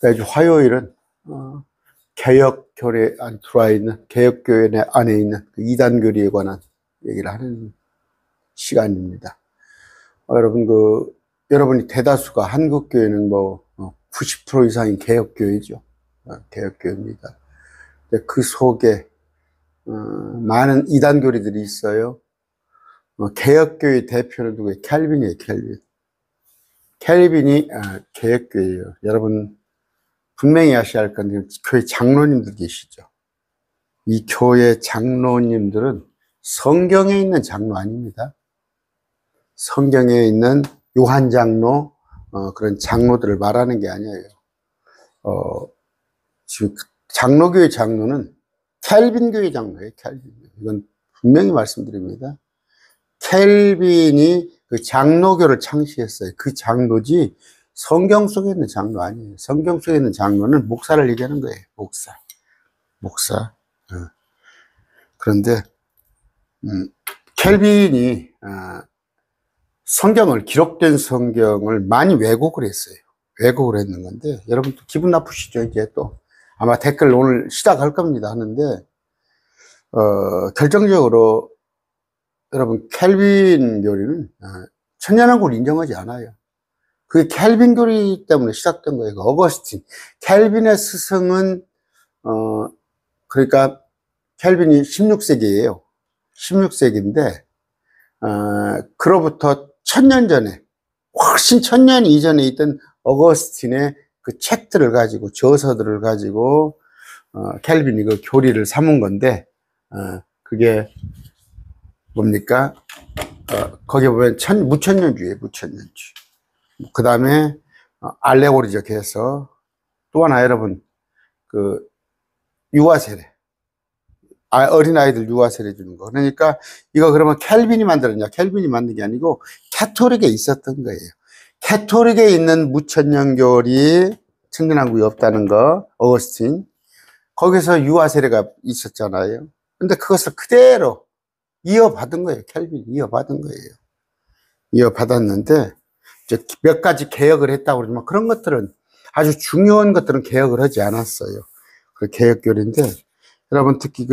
매주 화요일은 개혁교회 안에 들어와 있는, 개혁교회 안에 있는 그 이단교리에 관한 얘기를 하는 시간입니다. 여러분이 대다수가 한국교회는 90% 이상이 개혁교회죠. 개혁교회입니다. 그 속에 많은 이단교리들이 있어요. 개혁교회 대표는 누구예요? 캘빈이에요, 캘빈. 캘빈이 개혁교회예요. 여러분 분명히 아셔야 할 건데, 교회 장로님들 계시죠. 이 교회 장로님들은 성경에 있는 장로 아닙니다. 성경에 있는 요한 장로, 그런 장로들을 말하는 게 아니에요. 지금 장로교회 장로는 캘빈교회 장로예요, 캘빈. 이건 분명히 말씀드립니다. 캘빈이 그 장로교를 창시했어요. 그 장로지 성경 속에 있는 장로 아니에요. 성경 속에 있는 장로는 목사를 얘기하는 거예요. 목사. 그런데 캘빈이 기록된 성경을 많이 왜곡을 했어요. 왜곡을 했는 건데, 여러분 또 기분 나쁘시죠? 이제 또 아마 댓글 오늘 시작할 겁니다 하는데, 결정적으로 여러분 캘빈 교리는 천년왕국을 인정하지 않아요. 그게 캘빈 교리 때문에 시작된 거예요. 어거스틴. 캘빈의 스승은 그러니까 캘빈이 16세기예요. 16세기인데 그로부터 1000년 전에, 훨씬 1000년 이전에 있던 어거스틴의 그 책들을 가지고, 저서들을 가지고 캘빈이 그 교리를 삼은 건데, 그게 뭡니까? 거기 보면 무천년주의예요, 무천년주의. 그 다음에 알레고리적 해서, 또 하나 여러분 그 유아세례, 어린아이들 유아세례 주는 거. 그러니까 이거 그러면 캘빈이 만들었냐? 캘빈이 만든 게 아니고 캐토릭에 있었던 거예요. 캐토릭에 있는 무천년교리, 천년왕국이 없다는 거, 어거스틴. 거기서 유아세례가 있었잖아요. 근데 그것을 그대로 이어받은 거예요. 캘빈이 이어받은 거예요. 이어받았는데 이제 몇 가지 개혁을 했다고 그러지만, 그런 것들은, 아주 중요한 것들은 개혁을 하지 않았어요. 그 개혁교리인데, 여러분 특히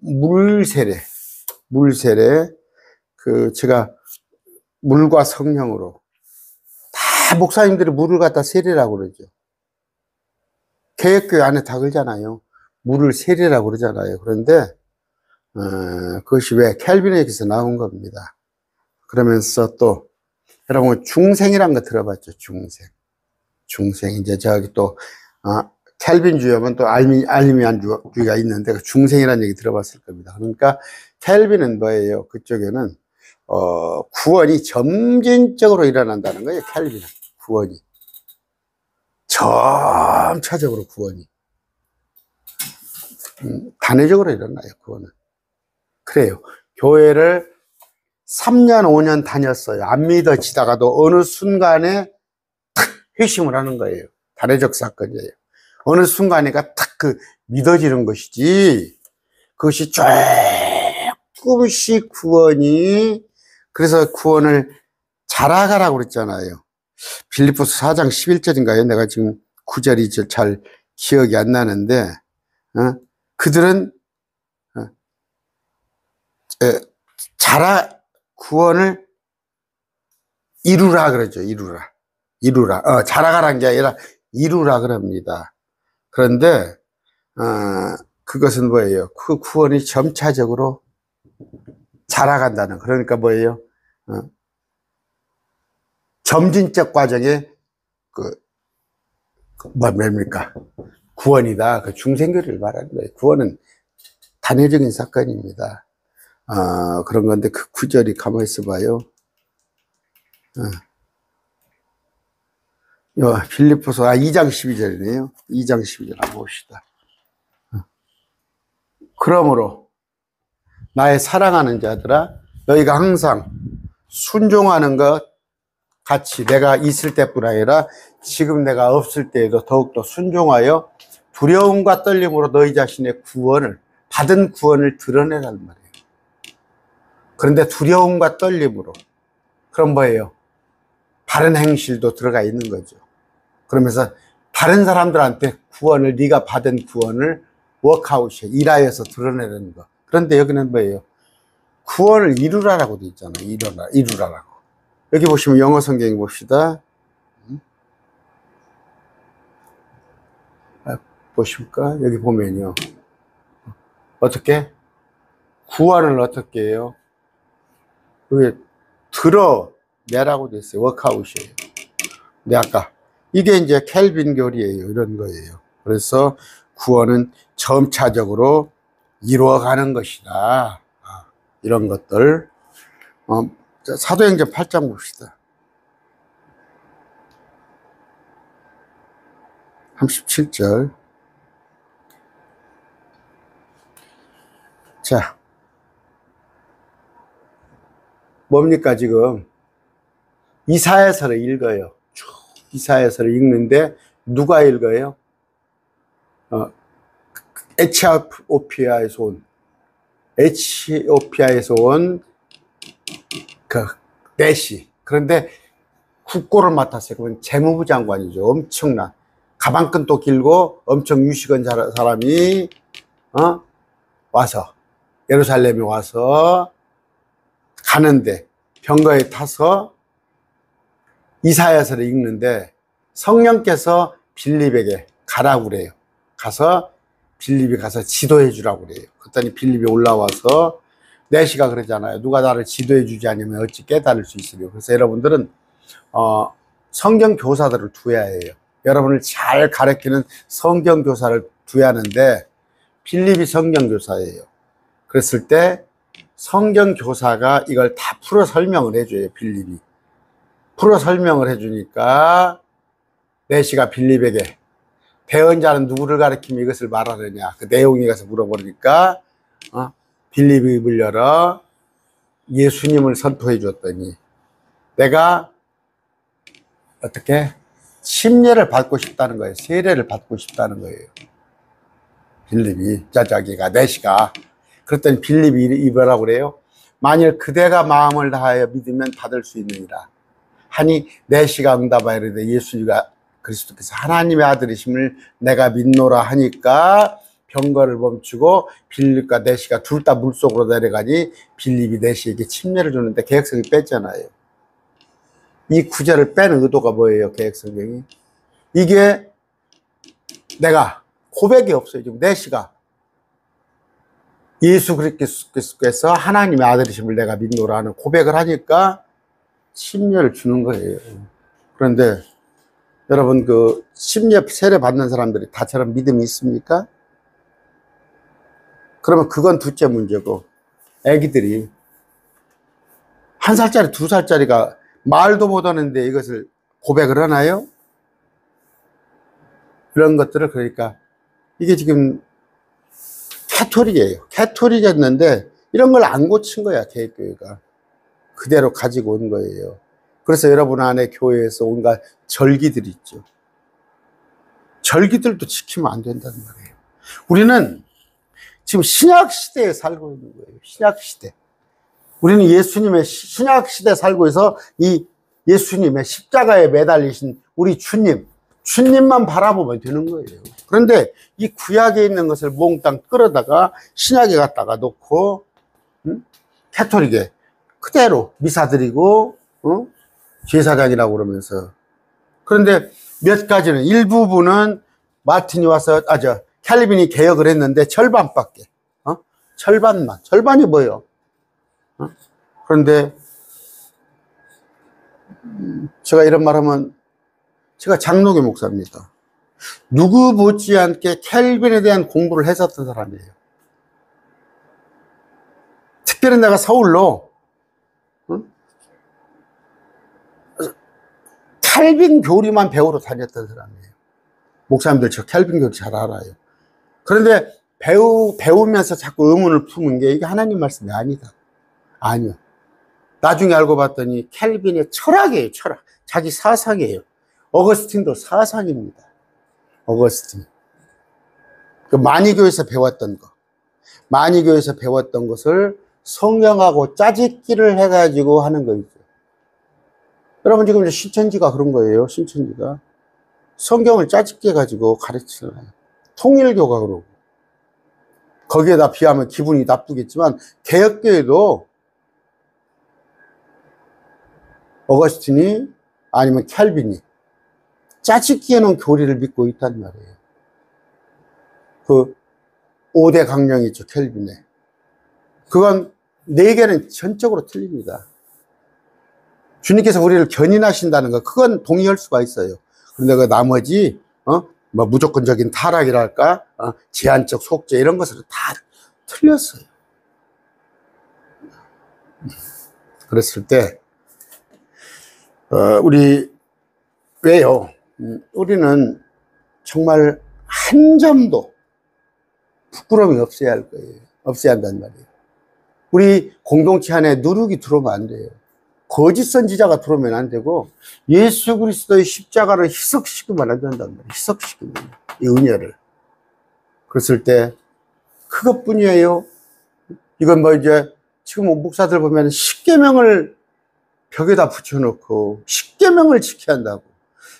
물세례, 제가 물과 성령으로, 다 목사님들이 물을 갖다 세례라고 그러죠. 개혁교회 안에 다 그러잖아요. 물을 세례라고 그러잖아요. 그런데 그것이 왜 캘빈에게서 나온 겁니다. 그러면서 또 여러분 중생이란 거 들어봤죠? 중생. 이제 저기 또 캘빈주의 하면 또 알미안주의가 있는데, 그 중생이라는 얘기 들어봤을 겁니다. 그러니까 캘빈은 뭐예요? 그쪽에는 구원이 점진적으로 일어난다는 거예요. 캘빈은 구원이 점차적으로, 구원이 단회적으로 일어나요. 구원은. 그래요. 교회를 3년 5년 다녔어요. 안 믿어지다가도 어느 순간에 탁 회심을 하는 거예요. 단회적 사건이에요. 어느 순간에가 탁 믿어지는 것이지, 그것이 조금씩 구원이, 그래서 구원을 자라가라고 그랬잖아요. 빌립보서 4장 11절인가요? 내가 지금 구절이 잘 기억이 안 나는데, 그들은 구원을 이루라 그러죠. 이루라. 자라가라는 게 아니라 이루라 그럽니다. 그런데 그것은 뭐예요? 그 구원이 점차적으로 자라간다는, 그러니까 뭐예요? 점진적 과정에 뭡니까? 구원이다. 그 중생교리를 말하는 거예요. 구원은 단회적인 사건입니다. 그런 건데, 그 구절이 가만히 있어봐요. 빌립보서 2장 12절이네요. 2장 12절 한번 봅시다. 그러므로 나의 사랑하는 자들아, 너희가 항상 순종하는 것 같이 내가 있을 때뿐 아니라 지금 내가 없을 때에도 더욱더 순종하여 두려움과 떨림으로 너희 자신의 받은 구원을 드러내란 말이에요. 그런데 두려움과 떨림으로, 그럼 뭐예요? 바른 행실도 들어가 있는 거죠. 그러면서 다른 사람들한테 구원을, 네가 받은 구원을 워크아웃이야. 일하여서 드러내는 거. 그런데 여기는 뭐예요? 구원을 이루라라고 돼 있잖아요. 이루라라고. 여기 보시면 영어 성경 봅시다. 보십니까? 여기 보면요. 어떻게? 구원을 어떻게 해요? 여기 드러내라고 돼 있어요. 워크아웃이에요. 근데 아까 이게 이제 켈빈 교리예요. 이런 거예요. 그래서 구원은 점차적으로 이루어가는 것이다. 이런 것들. 사도행전 8장 봅시다. 37절. 자, 뭡니까 지금? 이사야서를 읽어요. 이사야서를 읽는데 누가 읽어요? 에티오피아에서 온 그 내시. 그런데 국고를 맡았어요. 그건 재무부 장관이죠. 엄청난 가방끈도 길고 엄청 유식한 사람이 와서 예루살렘에 와서 가는데 병거에 타서 이사야서를 읽는데 성령께서 빌립에게 가라고 그래요. 가서 빌립이 가서 지도해 주라고 그래요. 그랬더니 빌립이 올라와서 내시가 그러잖아요. 누가 나를 지도해 주지 않으면 어찌 깨달을 수 있으려. 그래서 여러분들은 성경 교사들을 두어야 해요. 여러분을 잘 가르치는 성경 교사를 두어야 하는데 빌립이 성경 교사예요. 그랬을 때 성경 교사가 이걸 다 풀어 설명을 해줘요. 빌립이 풀어 설명을 해주니까 내시가 빌립에게 대언자는 누구를 가리키며 이것을 말하느냐 그 내용에 가서 물어보니까 빌립이 입을 열어 예수님을 선포해 줬더니 내가 어떻게 침례를 받고 싶다는 거예요. 세례를 받고 싶다는 거예요. 빌립이 자기가 내시가 그랬더니 빌립이 뭐라고 그래요? 만일 그대가 마음을 다하여 믿으면 받을 수 있느니라 하니 내시가 응답하여 이르되 예수가 그리스도께서 하나님의 아들이심을 내가 믿노라 하니까 병거를 멈추고 빌립과 내시가 둘 다 물속으로 내려가니 빌립이 내시에게 침례를 주는데 개역성이 뺐잖아요. 이 구절을 뺀 의도가 뭐예요? 개역성경이 이게 내가 고백이 없어요. 지금 내시가 예수 그리스도께서 하나님의 아들이심을 내가 믿노라 하는 고백을 하니까 침례를 주는 거예요. 그런데 여러분 그 침례 세례 받는 사람들이 다처럼 믿음이 있습니까? 그러면 그건 둘째 문제고 애기들이 1살짜리 2살짜리가 말도 못하는데 이것을 고백을 하나요? 이런 것들을 그러니까 이게 지금 캐토릭이에요. 캐토릭이었는데 이런 걸 안 고친 거야. 개혁교회가 그대로 가지고 온 거예요. 그래서 여러분 안에 교회에서 온갖 절기들이 있죠. 절기들도 지키면 안 된다는 말이에요. 우리는 지금 신약시대에 살고 있는 거예요. 신약시대. 우리는 예수님의 신약시대에 살고 있어 이 예수님의 십자가에 매달리신 우리 주님만 바라보면 되는 거예요. 그런데 이 구약에 있는 것을 몽땅 끌어다가 신약에 갖다가 놓고 캐토릭에 그대로 미사 드리고 제사장이라고 그러면서 그런데 몇 가지는 일부분은 마틴이 와서 캘빈이 개혁을 했는데 절반밖에 절반이 뭐예요? 그런데 제가 이런 말 하면 제가 장로교 목사입니다. 누구 못지않게 캘빈에 대한 공부를 했었던 사람이에요. 특별히 내가 서울로 캘빈 교리만 배우러 다녔던 사람이에요. 목사님들 저 캘빈 교리 잘 알아요. 그런데 배우면서 자꾸 의문을 품은 게 이게 하나님 말씀이 아니다. 아니요. 나중에 알고 봤더니 캘빈의 철학이에요. 철학. 자기 사상이에요. 어거스틴도 사상입니다. 어거스틴. 그 만이교에서 배웠던 거. 만이교에서 배웠던 것을 성경하고 짜집기를 해가지고 하는 거죠. 여러분 지금 신천지가 그런 거예요. 신천지가. 성경을 짜집게 가지고 가르치는 거예요. 통일교가 그러고. 거기에다 비하면 기분이 나쁘겠지만 개혁교회도 어거스틴이 아니면 캘빈이 짜집기 해놓은 교리를 믿고 있단 말이에요. 그 5대 강령이 있죠, 캘빈의. 그건 4개는 전적으로 틀립니다. 주님께서 우리를 견인하신다는 거, 그건 동의할 수가 있어요. 그런데 그 나머지, 뭐 무조건적인 타락이랄까, 제한적 속죄 이런 것을 다 틀렸어요. 그랬을 때, 우리, 왜요? 우리는 정말 한 점도 부끄러움이 없어야 할 거예요. 없어야 한단 말이에요. 우리 공동체 안에 누룩이 들어오면 안 돼요. 거짓 선지자가 들어오면 안 되고, 예수 그리스도의 십자가를 희석시키면 안 된단 말이에요. 희석시키면. 이 은혜를. 그랬을 때, 그것뿐이에요. 이건 뭐 이제, 지금 목사들 보면 십계명을 벽에다 붙여놓고, 십계명을 지켜야 한다고.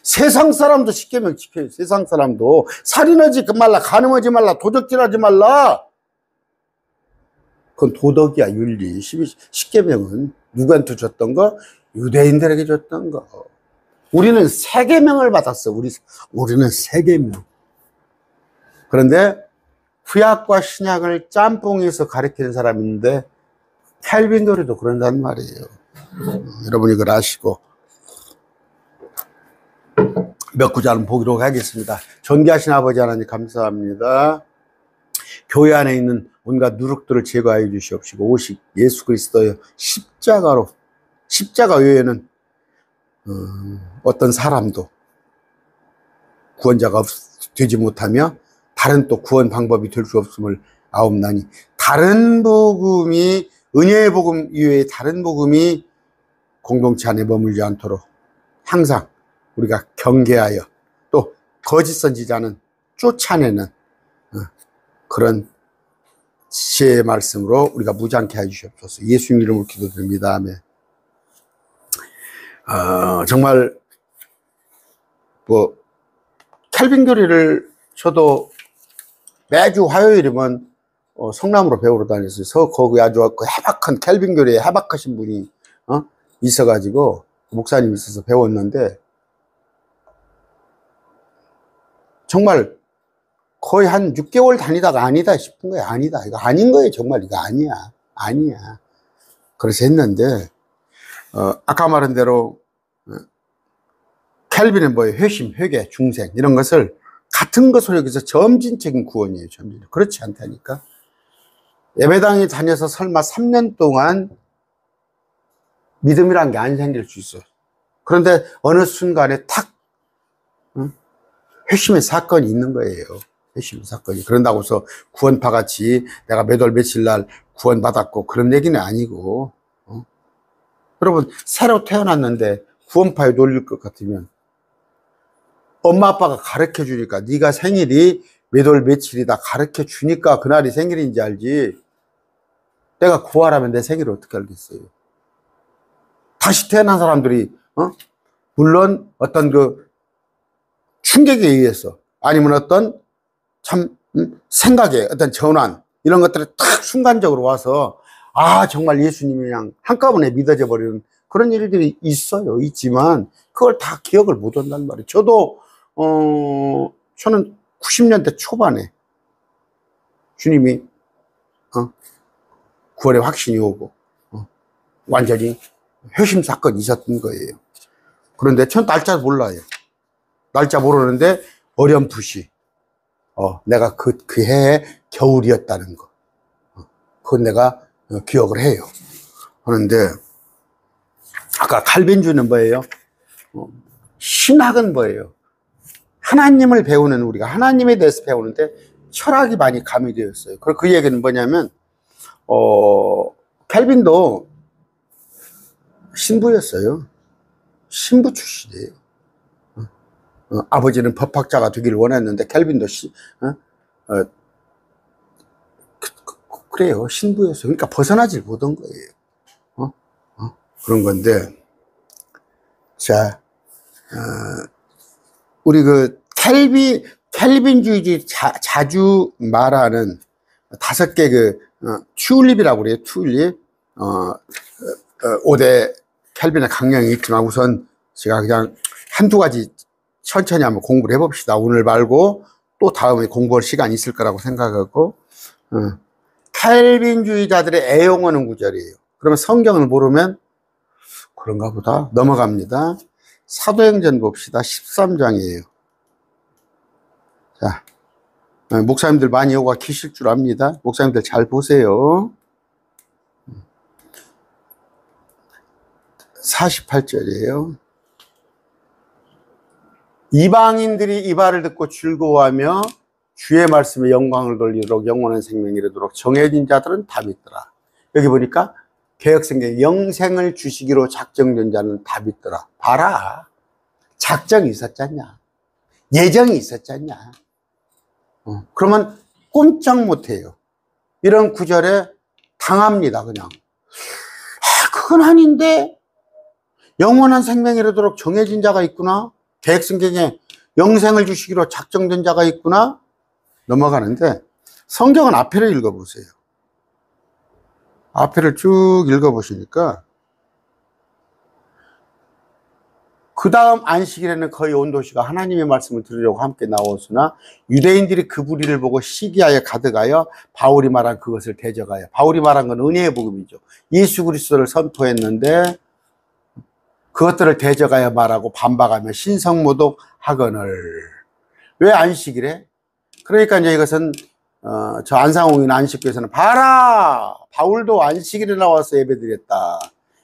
세상 사람도 십계명 지켜요. 세상 사람도. 살인하지 말라, 간음하지 말라, 도적질하지 말라. 그건 도덕이야, 윤리. 십계명은 누구한테 줬던 거? 유대인들에게 줬던 거. 우리는 세계명을 받았어. 우리는 세계명. 그런데 구약과 신약을 짬뽕해서 가르치는 사람이 있는데 캘빈 교리도 그런단 말이에요. 여러분이 그걸 아시고 몇 구절은 보기로 하겠습니다. 존귀하신 아버지 하나님 감사합니다. 교회 안에 있는 온갖 누룩들을 제거하여 주시옵시고 오직 예수 그리스도의 십자가 외에는 어떤 사람도 구원자가 되지 못하며 다른 또 구원 방법이 될 수 없음을 아옵나니 다른 복음이 은혜의 복음 이외에 다른 복음이 공동체 안에 머물지 않도록 항상 우리가 경계하여 또 거짓 선지자는 쫓아내는 그런 지혜의 말씀으로 우리가 무장케 해주시옵소서. 예수님 이름으로 기도드립니다. 아멘. 정말 뭐 캘빈 교리를 저도 매주 화요일이면 성남으로 배우러 다녔어요. 거기 아주 그 해박한 캘빈 교리에 해박하신 분이 있어가지고 목사님이 있어서 배웠는데 정말 거의 한 6개월 다니다가 아니다 싶은 거예요. 아니다. 이거 아닌 거예요. 정말 이거 아니야. 아니야. 그래서 했는데, 아까 말한 대로, 캘빈은 뭐예요? 회심, 회개, 중생, 이런 것을 같은 것으로 여기서 점진적인 구원이에요. 점진. 그렇지 않다니까. 예배당에 다녀서 설마 3년 동안 믿음이란 게 안 생길 수 있어요. 그런데 어느 순간에 탁, 회심의 사건이 있는 거예요. 회심 사건이. 그런다고 해서 구원파 같이 내가 몇 월 며칠 날 구원받았고 그런 얘기는 아니고, 여러분, 새로 태어났는데 구원파에 놀릴 것 같으면 엄마 아빠가 가르쳐 주니까 네가 생일이 몇 월 며칠이다 가르쳐 주니까 그날이 생일인지 알지. 내가 구하라면 내 생일을 어떻게 알겠어요. 다시 태어난 사람들이 물론 어떤 그 충격에 의해서 아니면 어떤 참 생각에 어떤 전환 이런 것들이 딱 순간적으로 와서 정말 예수님이 그냥 한꺼번에 믿어져 버리는 그런 일들이 있어요. 있지만 그걸 다 기억을 못 한단 말이에요. 저도 저는 90년대 초반에 주님이 구원의 확신이 오고 완전히 회심 사건이 있었던 거예요. 그런데 전 날짜 몰라요. 날짜 모르는데 어렴풋이 내가 그 해에 겨울이었다는 거 그건 내가 기억을 해요. 그런데 아까 칼빈주는 뭐예요? 신학은 뭐예요? 하나님을 배우는 우리가 하나님에 대해서 배우는데 철학이 많이 가미되어 있어요. 그 얘기는 뭐냐면 칼빈도 신부였어요. 신부 출신이에요. 아버지는 법학자가 되기를 원했는데 캘빈도 그래요. 신부였어요. 그러니까 벗어나질 못한 거예요. 그런 건데 자 우리 그 켈빈주의들이 자주 말하는 5개 튤립이라고 그래요. 튤립. 5대 켈빈의 강령이 있지만 우선 제가 그냥 한두 가지 천천히 한번 공부를 해봅시다. 오늘 말고 또 다음에 공부할 시간이 있을 거라고 생각하고. 켈빈주의자들의 애용하는 구절이에요. 그러면 성경을 모르면 그런가 보다 넘어갑니다. 사도행전 봅시다. 13장이에요. 자, 목사님들 많이 요가 키실 줄 압니다. 목사님들 잘 보세요. 48절이에요. 이방인들이 이 말을 듣고 즐거워하며 주의 말씀에 영광을 돌리도록 영원한 생명이 이르도록 정해진 자들은 다 믿더라. 여기 보니까 개역성경에 영생을 주시기로 작정된 자는 다 믿더라. 봐라. 작정이 있었잖냐. 예정이 있었잖냐. 그러면 꼼짝 못해요. 이런 구절에 당합니다. 그냥. 그건 아닌데 영원한 생명이 이르도록 정해진 자가 있구나. 계획성경에 영생을 주시기로 작정된 자가 있구나. 넘어가는데 성경은 앞에를 읽어보세요. 앞에를 쭉 읽어보시니까 그 다음 안식일에는 거의 온 도시가 하나님의 말씀을 들으려고 함께 나왔으나 유대인들이 그 불의를 보고 시기하여 가득하여 바울이 말한 그것을 대적하여. 바울이 말한 건 은혜의 복음이죠. 예수 그리스도를 선포했는데 그것들을 대적하여 말하고 반박하며 신성모독 하거늘. 왜 안식일에? 그러니까 이제 이것은 저 안상홍인 안식교에서는 봐라, 바울도 안식일에 나와서 예배드렸다.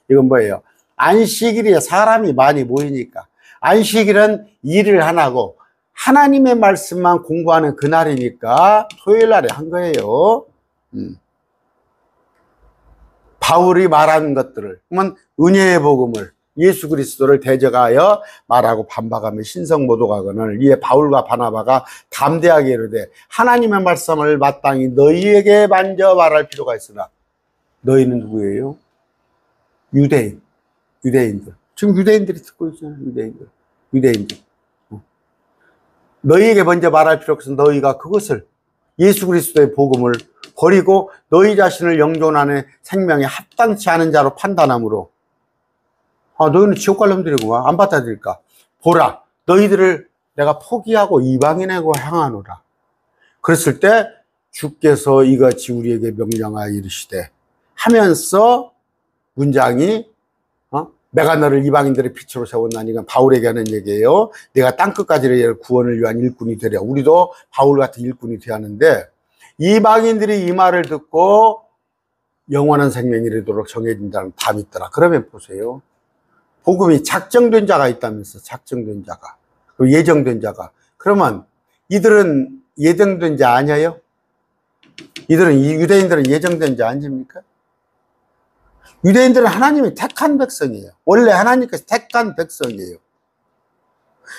이건 뭐예요? 안식일에 사람이 많이 모이니까. 안식일은 일을 안 하고 하나님의 말씀만 공부하는 그날이니까 토요일 날에 한 거예요. 바울이 말하는 것들을, 그러면 은혜의 복음을, 예수 그리스도를 대적하여 말하고 반박하며 신성모독하거늘. 이에 바울과 바나바가 담대하게 이르되 하나님의 말씀을 마땅히 너희에게 만져 말할 필요가 있으나. 너희는 누구예요? 유대인들. 지금 유대인들이 듣고 있잖아요. 유대인들. 너희에게 먼저 말할 필요 없어. 너희가 그것을, 예수 그리스도의 복음을 버리고 너희 자신을 영존 안에 생명에 합당치 않은 자로 판단함으로, 너희는 지옥 갈 놈들이구만. 안 받아들일까? 보라, 너희들을 내가 포기하고 이방인에게 향하노라. 그랬을 때 주께서 이같이 우리에게 명령하여 이르시되 하면서 문장이 내가 너를 이방인들의 빛으로 세웠나니. 이건 바울에게 하는 얘기예요. 내가 땅끝까지 구원을 위한 일꾼이 되려. 우리도 바울 같은 일꾼이 되야 하는데, 이방인들이 이 말을 듣고 영원한 생명이 이르도록 정해진 자는 다 믿더라. 그러면 보세요. 복음이 작정된 자가 있다면서. 작정된 자가, 그리고 예정된 자가. 그러면 이들은 예정된 자 아니에요? 유대인들은 예정된 자 아닙니까? 유대인들은 하나님이 택한 백성이에요. 원래 하나님께서 택한 백성이에요.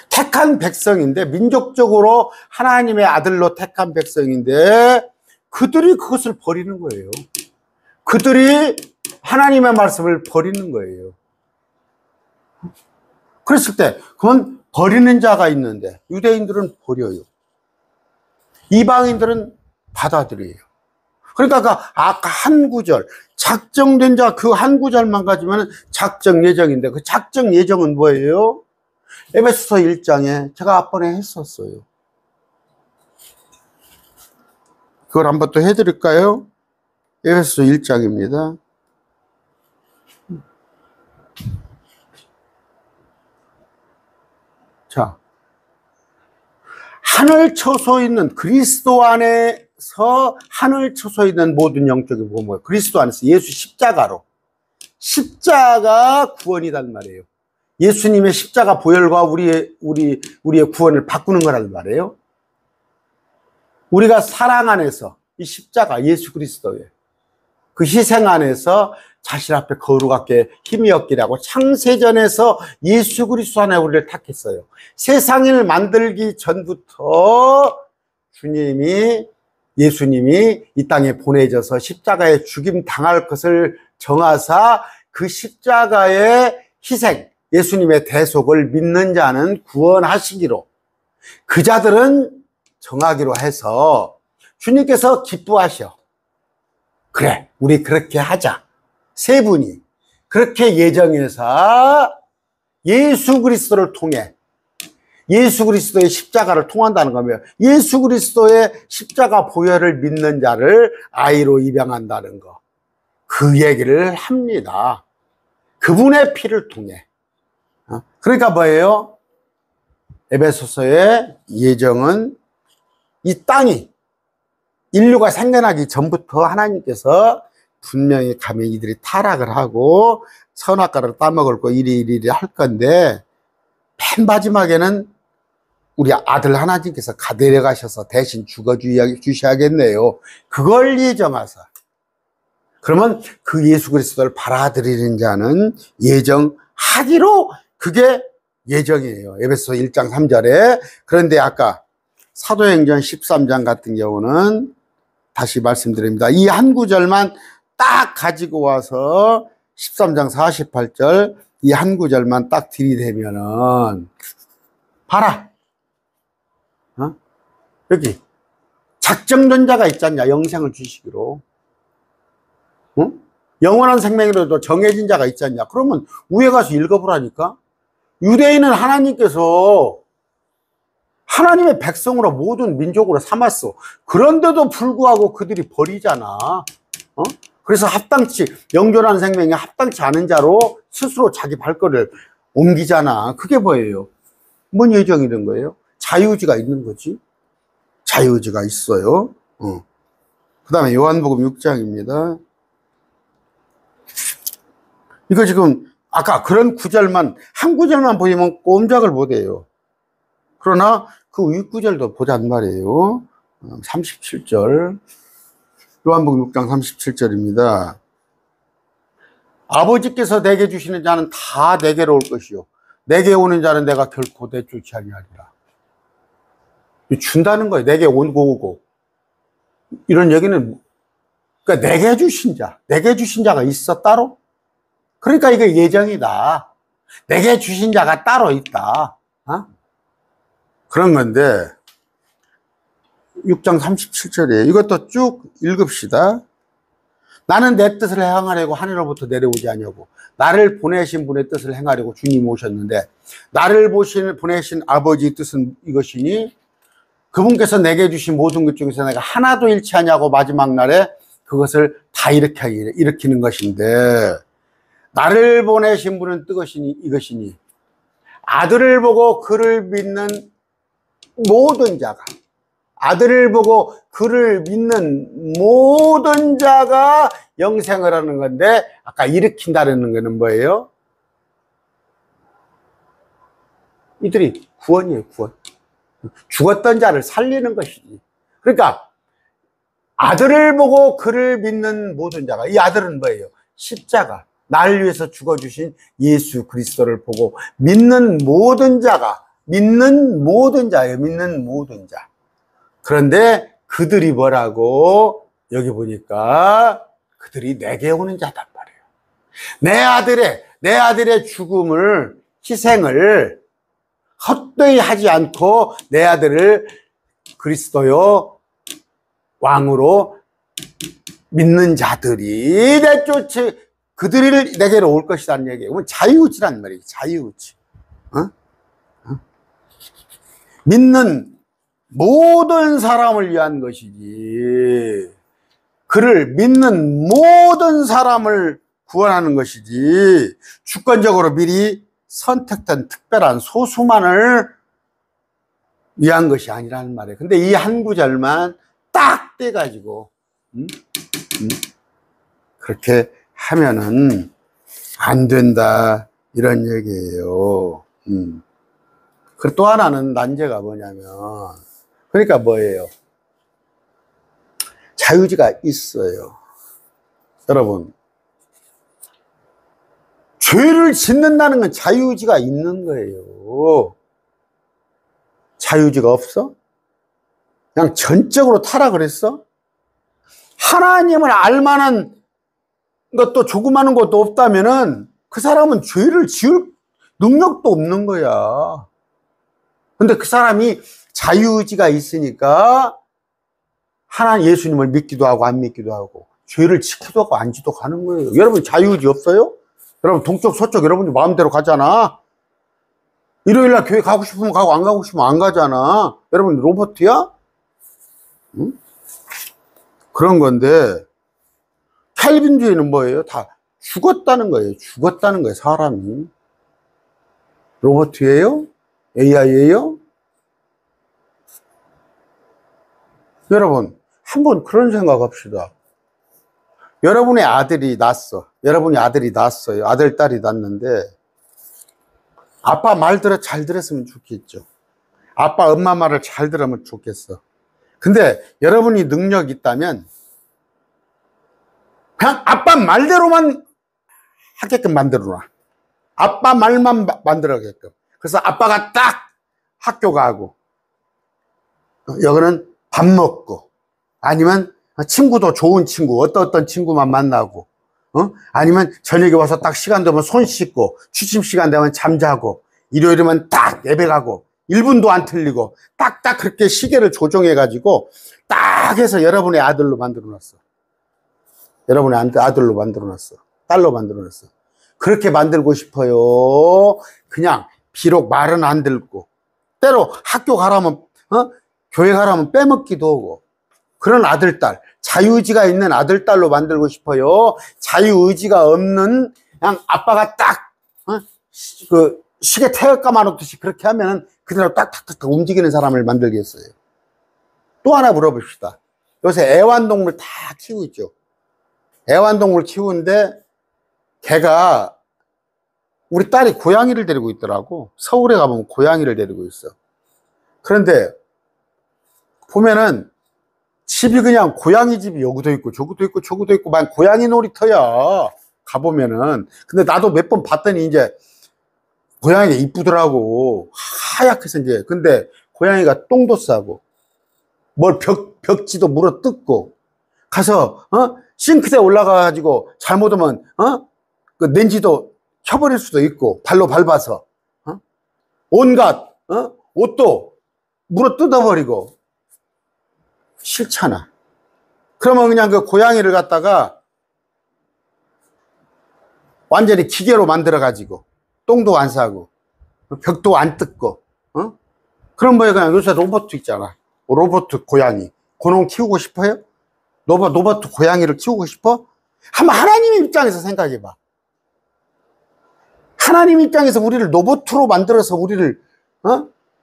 택한 백성인데, 민족적으로 하나님의 아들로 택한 백성인데 그들이 그것을 버리는 거예요. 그들이 하나님의 말씀을 버리는 거예요. 그랬을 때 그건 버리는 자가 있는데 유대인들은 버려요. 이방인들은 받아들여요. 그러니까 아까 한 구절, 작정된 자 그 한 구절만 가지면 작정 예정인데, 그 작정 예정은 뭐예요? 에베소서 1장에 제가 앞번에 했었어요. 그걸 한번 또 해드릴까요? 에베소서 1장입니다. 자, 하늘 처소에 있는 그리스도 안에서, 하늘 처소에 있는 모든 영적인 복음은 뭐예요? 그리스도 안에서 예수 십자가로. 십자가 구원이란 말이에요. 예수님의 십자가 보혈과 우리의 구원을 바꾸는 거란 말이에요. 우리가 사랑 안에서, 이 십자가, 예수 그리스도의 그 희생 안에서 자신 앞에 거룩하게 힘이 얻기라고 창세전에서 예수 그리스도 안에 우리를 택했어요. 세상을 만들기 전부터 예수님이 이 땅에 보내져서 십자가에 죽임 당할 것을 정하사 그 십자가의 희생, 예수님의 대속을 믿는 자는 구원하시기로. 그 자들은 정하기로 해서 주님께서 기뻐하셔. 그래, 우리 그렇게 하자. 세 분이 그렇게 예정해서 예수 그리스도를 통해, 예수 그리스도의 십자가를 통한다는 거며, 예수 그리스도의 십자가 보혈을 믿는 자를 아이로 입양한다는 거, 그 얘기를 합니다. 그분의 피를 통해. 그러니까 뭐예요? 에베소서의 예정은 이 땅이, 인류가 생겨나기 전부터 하나님께서 분명히 가면 이들이 타락을 하고 선악과를 따먹을 거 이리 할 건데, 맨 마지막에는 우리 아들 하나님께서 데려가셔서 대신 죽어주셔야겠네요. 그걸 예정하사. 그러면 그 예수 그리스도를 받아들이는 자는 예정하기로, 그게 예정이에요. 에베소 1장 3절에. 그런데 아까 사도행전 13장 같은 경우는 다시 말씀드립니다. 이 한 구절만 딱 가지고 와서 13장 48절 이 한 구절만 딱 들이대면은, 봐라. 여기 작정된 자가 있지 않냐? 영생을 주시기로. 영원한 생명으로도 정해진 자가 있지 않냐? 그러면 위에 가서 읽어보라니까. 유대인은 하나님께서 하나님의 백성으로 모든 민족으로 삼았어. 그런데도 불구하고 그들이 버리잖아. 그래서 합당치, 영존한 생명에 합당치 않은 자로 스스로 자기 발걸음을 옮기잖아. 그게 뭐예요? 뭔 예정이 된 거예요? 자유의지가 있는 거지. 자유의지가 있어요. 그 다음에 요한복음 6장입니다. 이거 지금 아까 그런 구절만, 한 구절만 보이면 꼼짝을 못해요. 그러나 그 윗구절도 보잔 말이에요. 37절. 요한복음 6장 37절입니다. 아버지께서 내게 주시는 자는 다 내게로 올 것이요, 내게 오는 자는 내가 결코 내쫓지 아니하리라. 준다는 거예요. 내게 오고. 이런 얘기는, 그러니까 내게 주신 자가 있어, 따로? 그러니까 이게 예정이다. 내게 주신 자가 따로 있다. 그런 건데, 6장 37절이에요. 이것도 쭉 읽읍시다. 나는 내 뜻을 행하려고 하늘로부터 내려오지 아니하고 나를 보내신 분의 뜻을 행하려고 주님이 오셨는데, 나를 보내신 아버지의 뜻은 이것이니 그분께서 내게 주신 모든 것 중에서 내가 하나도 잃지 않냐고 마지막 날에 그것을 다 일으키는 것인데, 나를 보내신 분은 이것이니 아들을 보고 그를 믿는 모든 자가, 아들을 보고 그를 믿는 모든 자가 영생을 하는 건데, 아까 일으킨다는 거는 뭐예요? 이들이 구원이에요, 구원. 죽었던 자를 살리는 것이지. 그러니까 아들을 보고 그를 믿는 모든 자가, 이 아들은 뭐예요? 십자가, 나를 위해서 죽어주신 예수 그리스도를 보고 믿는 모든 자가, 믿는 모든 자예요. 믿는 모든 자. 그런데 그들이 뭐라고? 여기 보니까 그들이 내게 오는 자단 말이에요. 내 아들의 죽음을, 희생을 헛되이 하지 않고 내 아들을 그리스도요 왕으로 믿는 자들이 그들이 내게로 올 것이라는 얘기예요. 자유의지란 말이에요. 자유의지. 믿는 모든 사람을 위한 것이지, 그를 믿는 모든 사람을 구원하는 것이지, 주권적으로 미리 선택된 특별한 소수만을 위한 것이 아니라는 말이에요. 근데 이 한 구절만 딱 떼가지고 그렇게 하면은 안 된다, 이런 얘기예요. 그리고 또 하나는 난제가 뭐냐면, 그러니까 뭐예요? 자유의지가 있어요. 여러분, 죄를 짓는다는 건 자유의지가 있는 거예요. 자유의지가 없어? 그냥 전적으로 타락을 했어? 하나님을 알만한 것도 조그마한 것도 없다면은 그 사람은 죄를 지을 능력도 없는 거야. 근데 그 사람이 자유의지가 있으니까 하나님 예수님을 믿기도 하고 안 믿기도 하고 죄를 지키도 하고 안 지도 가는 거예요. 여러분 자유의지 없어요? 여러분 동쪽 서쪽 여러분이 마음대로 가잖아. 일요일날 교회 가고 싶으면 가고 안 가고 싶으면 안 가잖아. 여러분 로봇이야? 응? 그런 건데 칼빈주의는 뭐예요? 다 죽었다는 거예요. 죽었다는 거예요. 사람이. 로봇이에요? AI예요? 여러분 한번 그런 생각합시다. 여러분의 아들이 낳았어. 여러분이 아들이 낳았어요. 아들, 딸이 낳았는데 아빠 말 잘 들었으면 좋겠죠. 아빠, 엄마 말을 잘 들으면 좋겠어. 근데 여러분이 능력이 있다면 그냥 아빠 말대로만 하게끔 만들어놔. 아빠 말만 만들어게끔. 그래서 아빠가 딱 학교 가고 여기는 밥 먹고 아니면 친구도 좋은 친구 어떤 친구만 만나고 아니면 저녁에 와서 딱 시간 되면 손 씻고 취침 시간 되면 잠자고 일요일이면 딱 예배 가고 1분도 안 틀리고 딱딱 그렇게 시계를 조정해 가지고 딱 해서 여러분의 아들로 만들어 놨어. 여러분의 아들로 만들어 놨어. 딸로 만들어 놨어. 그렇게 만들고 싶어요. 그냥 비록 말은 안 듣고 때로 학교 가라면 교회 가라면 빼먹기도 하고 그런 아들, 딸, 자유의지가 있는 아들, 딸로 만들고 싶어요. 자유의지가 없는 그냥 아빠가 딱 그 시계 태엽감 놓듯이 그렇게 하면 그대로 딱딱딱 움직이는 사람을 만들겠어요. 또 하나 물어봅시다. 요새 애완동물 다 키우죠. 애완동물 키우는데 걔가 우리 딸이 고양이를 데리고 있더라고. 서울에 가보면 고양이를 데리고 있어. 그런데 보면은 집이 그냥 고양이 집이 여기도 있고 저기도 있고 저기도 있고 막 고양이 놀이터야. 가보면은. 근데 나도 몇 번 봤더니 이제 고양이가 이쁘더라고. 하얗게 생겨. 근데 고양이가 똥도 싸고 뭘 벽지도 물어 뜯고 가서 싱크대에 올라가가지고 잘못하면 그 렌지도 켜버릴 수도 있고 발로 밟아서 온갖 옷도 물어 뜯어버리고 싫잖아. 그러면 그냥 그 고양이를 갖다가 완전히 기계로 만들어 가지고 똥도 안 싸고 벽도 안 뜯고 그럼 뭐야 그냥 요새 로봇 있잖아. 로봇 고양이 그놈 키우고 싶어요? 로봇 고양이를 키우고 싶어? 한번 하나님 입장에서 생각해봐. 하나님 입장에서 우리를 로봇으로 만들어서 우리를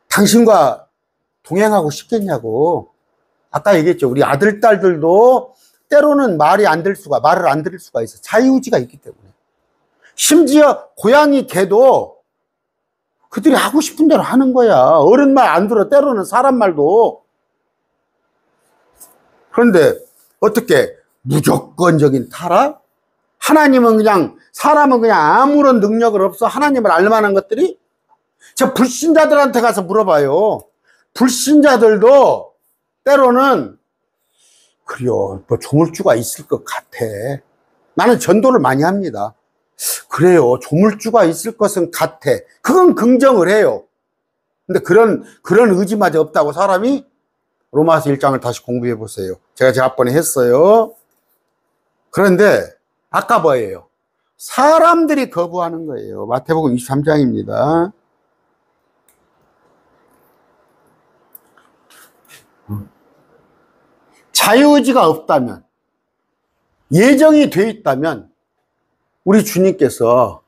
당신과 동행하고 싶겠냐고. 아까 얘기했죠. 우리 아들, 딸들도 때로는 말을 안 들을 수가 있어. 자유의지가 있기 때문에. 심지어 고양이 개도 그들이 하고 싶은 대로 하는 거야. 어른 말 안 들어. 때로는 사람 말도. 그런데 어떻게 무조건적인 타락? 하나님은 그냥 사람은 그냥 아무런 능력을 없어. 하나님을 알만한 것들이? 저 불신자들한테 가서 물어봐요. 불신자들도 때로는 그래요. 뭐 조물주가 있을 것 같아. 나는 전도를 많이 합니다. 그래요. 조물주가 있을 것은 같아. 그건 긍정을 해요. 근데 그런 의지마저 없다고 사람이 로마서 1장을 다시 공부해 보세요. 제가 지난번에 했어요. 그런데 아까 뭐예요? 사람들이 거부하는 거예요. 마태복음 23장입니다. 자유의지가 없다면, 예정이 돼 있다면 우리 주님께서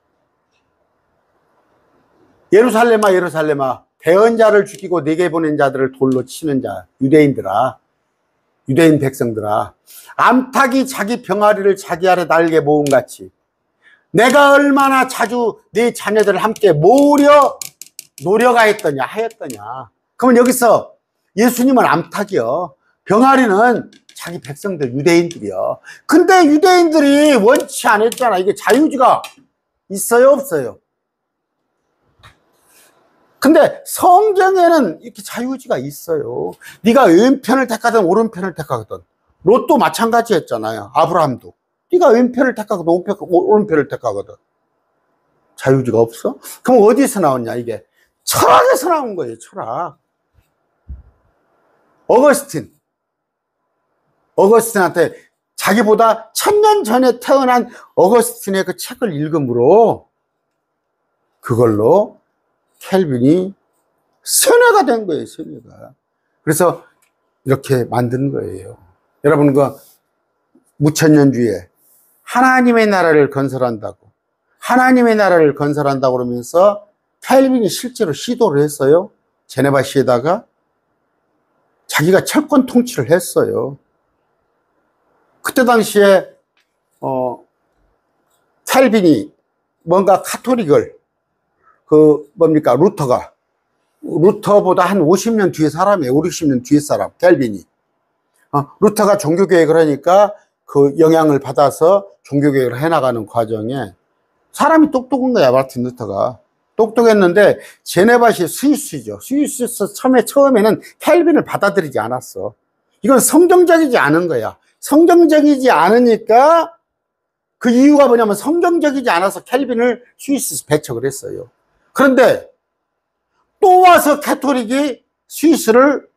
예루살렘아 예루살렘아 대언자를 죽이고 내게 보낸 자들을 돌로 치는 자 유대인들아, 유대인 백성들아, 암탉이 자기 병아리를 자기 아래 날개 모음같이 내가 얼마나 자주 네 자녀들을 함께 모으려 노력하였더냐 하였더냐. 그러면 여기서 예수님은 암탉이요, 병아리는 자기 백성들 유대인들이요. 근데 유대인들이 원치 않았잖아. 이게 자유의지가 있어요 없어요? 근데 성경에는 이렇게 자유의지가 있어요. 네가 왼편을 택하든 오른편을 택하든. 롯도 마찬가지였잖아요. 아브라함도 네가 왼편을 택하거든 오른편을 택하거든. 자유의지가 없어? 그럼 어디서 나왔냐 이게? 철학에서 나온 거예요, 철학. 어거스틴한테 자기보다 1000년 전에 태어난 어거스틴의 그 책을 읽음으로 그걸로 켈빈이 선회가 된 거예요, 선회가. 그래서 이렇게 만든 거예요. 여러분, 그 무천년주에 하나님의 나라를 건설한다고 그러면서 켈빈이 실제로 시도를 했어요. 제네바시에다가 자기가 철권 통치를 했어요. 그때 당시에 켈빈이 뭔가 카톨릭을 루터보다 한 50년 뒤에 사람이에요. 5, 60년 뒤에 사람, 켈빈이. 루터가 종교개혁을 하니까 그 영향을 받아서 종교개혁을 해나가는 과정에 사람이 똑똑한 거야, 마르틴 루터가. 똑똑했는데, 제네바시 스위스죠. 스위스에서 처음에는 켈빈을 받아들이지 않았어. 이건 성경적이지 않은 거야. 성경적이지 않으니까 그 이유가 뭐냐면 성경적이지 않아서 켈빈을 스위스에서 배척을 했어요. 그런데 또 와서 가톨릭이 스위스를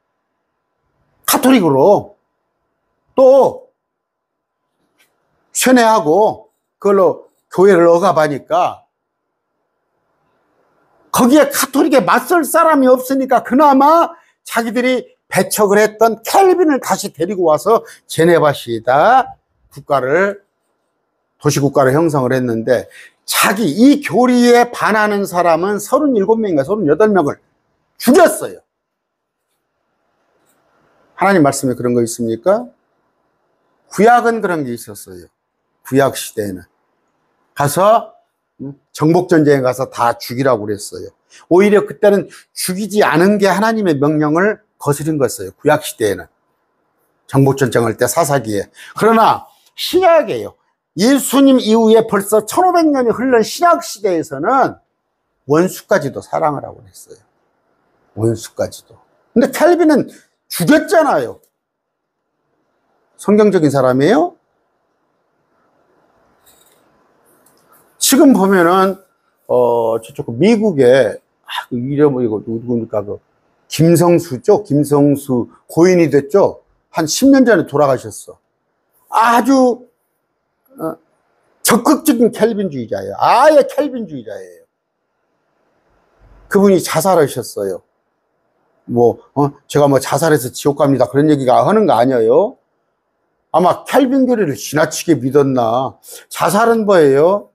가톨릭으로 또 쇠뇌하고 그걸로 교회를 억압하니까 거기에 가톨릭에 맞설 사람이 없으니까 그나마 자기들이 배척을 했던 켈빈을 다시 데리고 와서 제네바시에다 도시국가를 형성을 했는데 이 교리에 반하는 사람은 37명인가 38명을 죽였어요. 하나님 말씀에 그런 거 있습니까? 구약은 그런 게 있었어요. 구약 시대에는. 가서 정복전쟁에 가서 다 죽이라고 그랬어요. 오히려 그때는 죽이지 않은 게 하나님의 명령을 거스른 거였어요. 구약 시대에는. 정복전쟁 할 때 사사기에. 그러나 신약이에요. 예수님 이후에 벌써 1500년이 흘른 신약 시대에서는 원수까지도 사랑을 하고 그랬어요. 원수까지도. 근데 켈빈은 죽였잖아요. 성경적인 사람이에요? 지금 보면은 저쪽 미국에 그 이름이 이거 누구니까 김성수죠. 김성수 고인이 됐죠. 한 10년 전에 돌아가셨어. 아주 적극적인 켈빈주의자예요. 아예 켈빈주의자예요. 그분이 자살하셨어요. 제가 자살해서 지옥 갑니다. 그런 얘기가 하는 거 아니에요. 아마 켈빈 교리를 지나치게 믿었나. 자살은 뭐예요?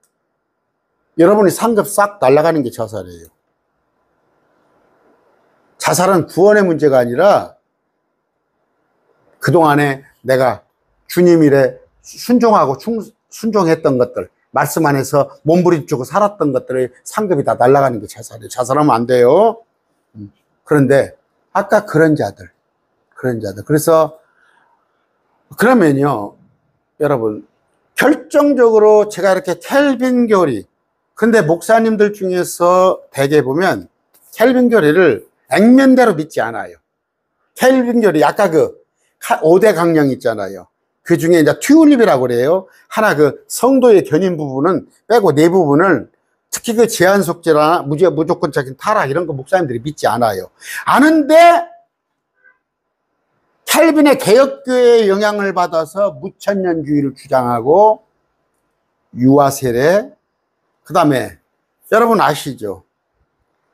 여러분이 상급 싹 날아가는 게 자살이에요. 자살은 구원의 문제가 아니라 그동안에 내가 주님 일에 순종하고 순종했던 것들, 말씀 안에서 몸부림치고 살았던 것들의 상급이 다 날아가는 게 자살이에요. 자살하면 안 돼요. 그런데 아까 그런 자들. 그래서 그러면요, 여러분, 결정적으로 제가 이렇게 켈빈 교리, 근데 목사님들 중에서 대개 보면 켈빈 교리를 액면대로 믿지 않아요. 켈빈 교리, 아까 그 5대 강령 있잖아요. 그 중에 이제 튤립이라고 그래요. 하나 그 성도의 견인 부분은 빼고 네 부분을 특히 그 제한 속죄나 무조건적인 타락 이런 거 목사님들이 믿지 않아요. 아는데 켈빈의 개혁교회의 영향을 받아서 무천년주의를 주장하고 유아세례, 그 다음에 여러분 아시죠?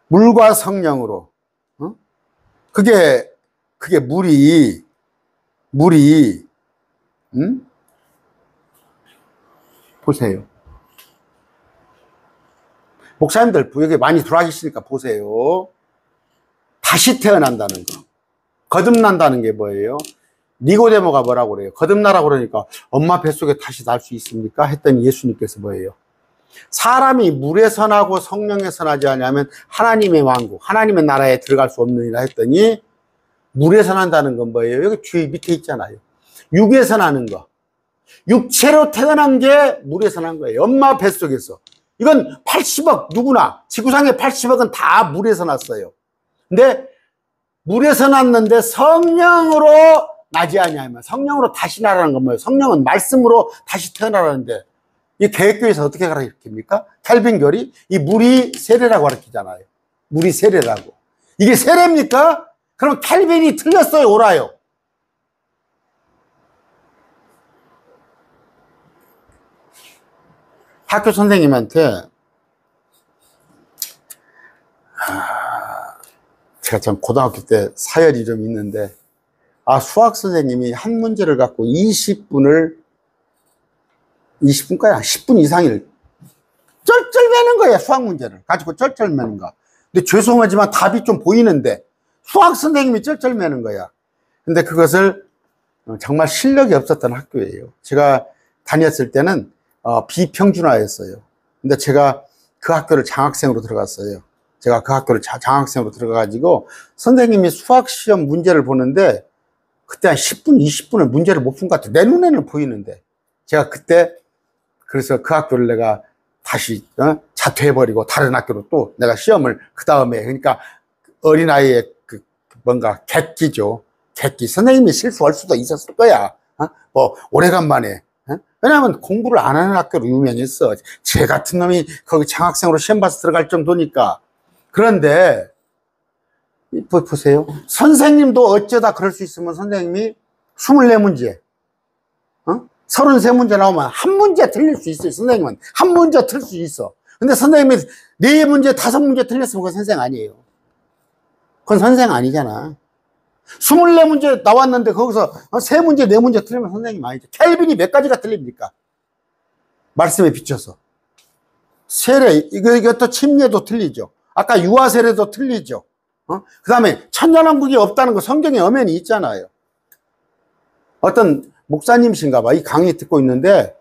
물과 성령으로. 그게 물이 보세요. 목사님들 여기 많이 돌아가시니까 보세요. 다시 태어난다는 거. 거듭난다는 게 뭐예요? 니고데모가 뭐라고 그래요? 거듭나라고 그러니까 엄마 뱃속에 다시 날 수 있습니까? 했더니 예수님께서 뭐예요? 사람이 물에서 나고 성령에서 나지 않냐면 하나님의 왕국, 하나님의 나라에 들어갈 수 없느니라 했더니 물에서 난다는 건 뭐예요? 여기 뒤에 밑에 있잖아요. 육에서 나는 거. 육체로 태어난 게 물에서 난 거예요. 엄마 뱃속에서. 이건 80억 누구나 지구상의 80억은 다 물에서 났어요. 근데 물에서 났는데 성령으로 나지 않냐면 성령으로 다시 나라는 건 뭐예요? 성령은 말씀으로 다시 태어나라는데 이 개혁교회에서 어떻게 가르칩니까? 켈빈 교리 이 물이 세례라고 가르치잖아요. 물이 세례라고. 이게 세례입니까? 그럼 켈빈이 틀렸어요, 옳아요? 학교 선생님한테 제가 전 고등학교 때 사열이 좀 있는데, 수학 선생님이 한 문제를 갖고 20분까지 10분 이상을 쩔쩔 매는 거예요. 수학 문제를 가지고 쩔쩔 매는 거. 근데 죄송하지만 답이 좀 보이는데 수학 선생님이 쩔쩔 매는 거야. 근데 그것을 정말 실력이 없었던 학교예요. 제가 다녔을 때는 비평준화였어요. 근데 제가 그 학교를 장학생으로 들어갔어요. 제가 그 학교를 장학생으로 들어가가지고 선생님이 수학 시험 문제를 보는데 그때 한 10분, 20분을 문제를 못 푼 것 같아요. 내 눈에는 보이는데. 제가 그때 그래서 그 학교를 내가 다시 자퇴해버리고 다른 학교로 또 내가 시험을 그 다음에, 그러니까 어린아이의 그 뭔가 객기죠. 객기. 선생님이 실수할 수도 있었을 거야. 뭐 오래간만에. 왜냐하면 공부를 안 하는 학교로 유명했어. 쟤 같은 놈이 거기 장학생으로 시험 봐서 들어갈 정도니까. 그런데 보세요. 선생님도 어쩌다 그럴 수 있으면 선생님이 24문제 33문제 나오면 한 문제 틀릴 수 있어요. 선생님은 한 문제 틀릴 수 있어. 근데 선생님이 4문제 5문제 틀렸으면 그건 선생 아니에요. 그건 선생 아니잖아. 24문제 나왔는데 거기서 3문제 4문제 틀리면 선생님 아니죠. 켈빈이 몇 가지가 틀립니까? 말씀에 비춰서 세례, 이것도 침례도 틀리죠. 아까 유아 세례도 틀리죠. 그 다음에 천년왕국이 없다는 거 성경에 엄연히 있잖아요. 어떤 목사님이신가 봐. 이 강의 듣고 있는데,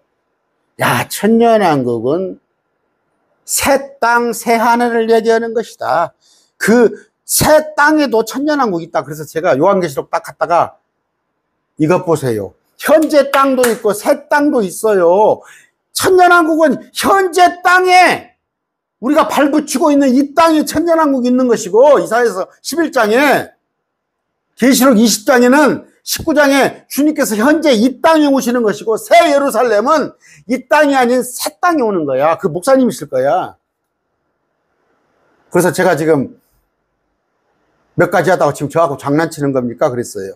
야, 천년왕국은 새 땅, 새 하늘을 얘기하는 것이다. 그 새 땅에도 천년왕국이 있다. 그래서 제가 요한계시록 딱 갔다가 이것 보세요. 현재 땅도 있고 새 땅도 있어요. 천년왕국은 현재 땅에 우리가 발붙이고 있는 이 땅에 천년왕국이 있는 것이고, 이사야서 11장에, 계시록 20장에는 19장에 주님께서 현재 이 땅에 오시는 것이고, 새 예루살렘은 이 땅이 아닌 새 땅에 오는 거야. 그 목사님이실 거야. 그래서 제가 지금 몇 가지 하다가 지금 저하고 장난치는 겁니까? 그랬어요.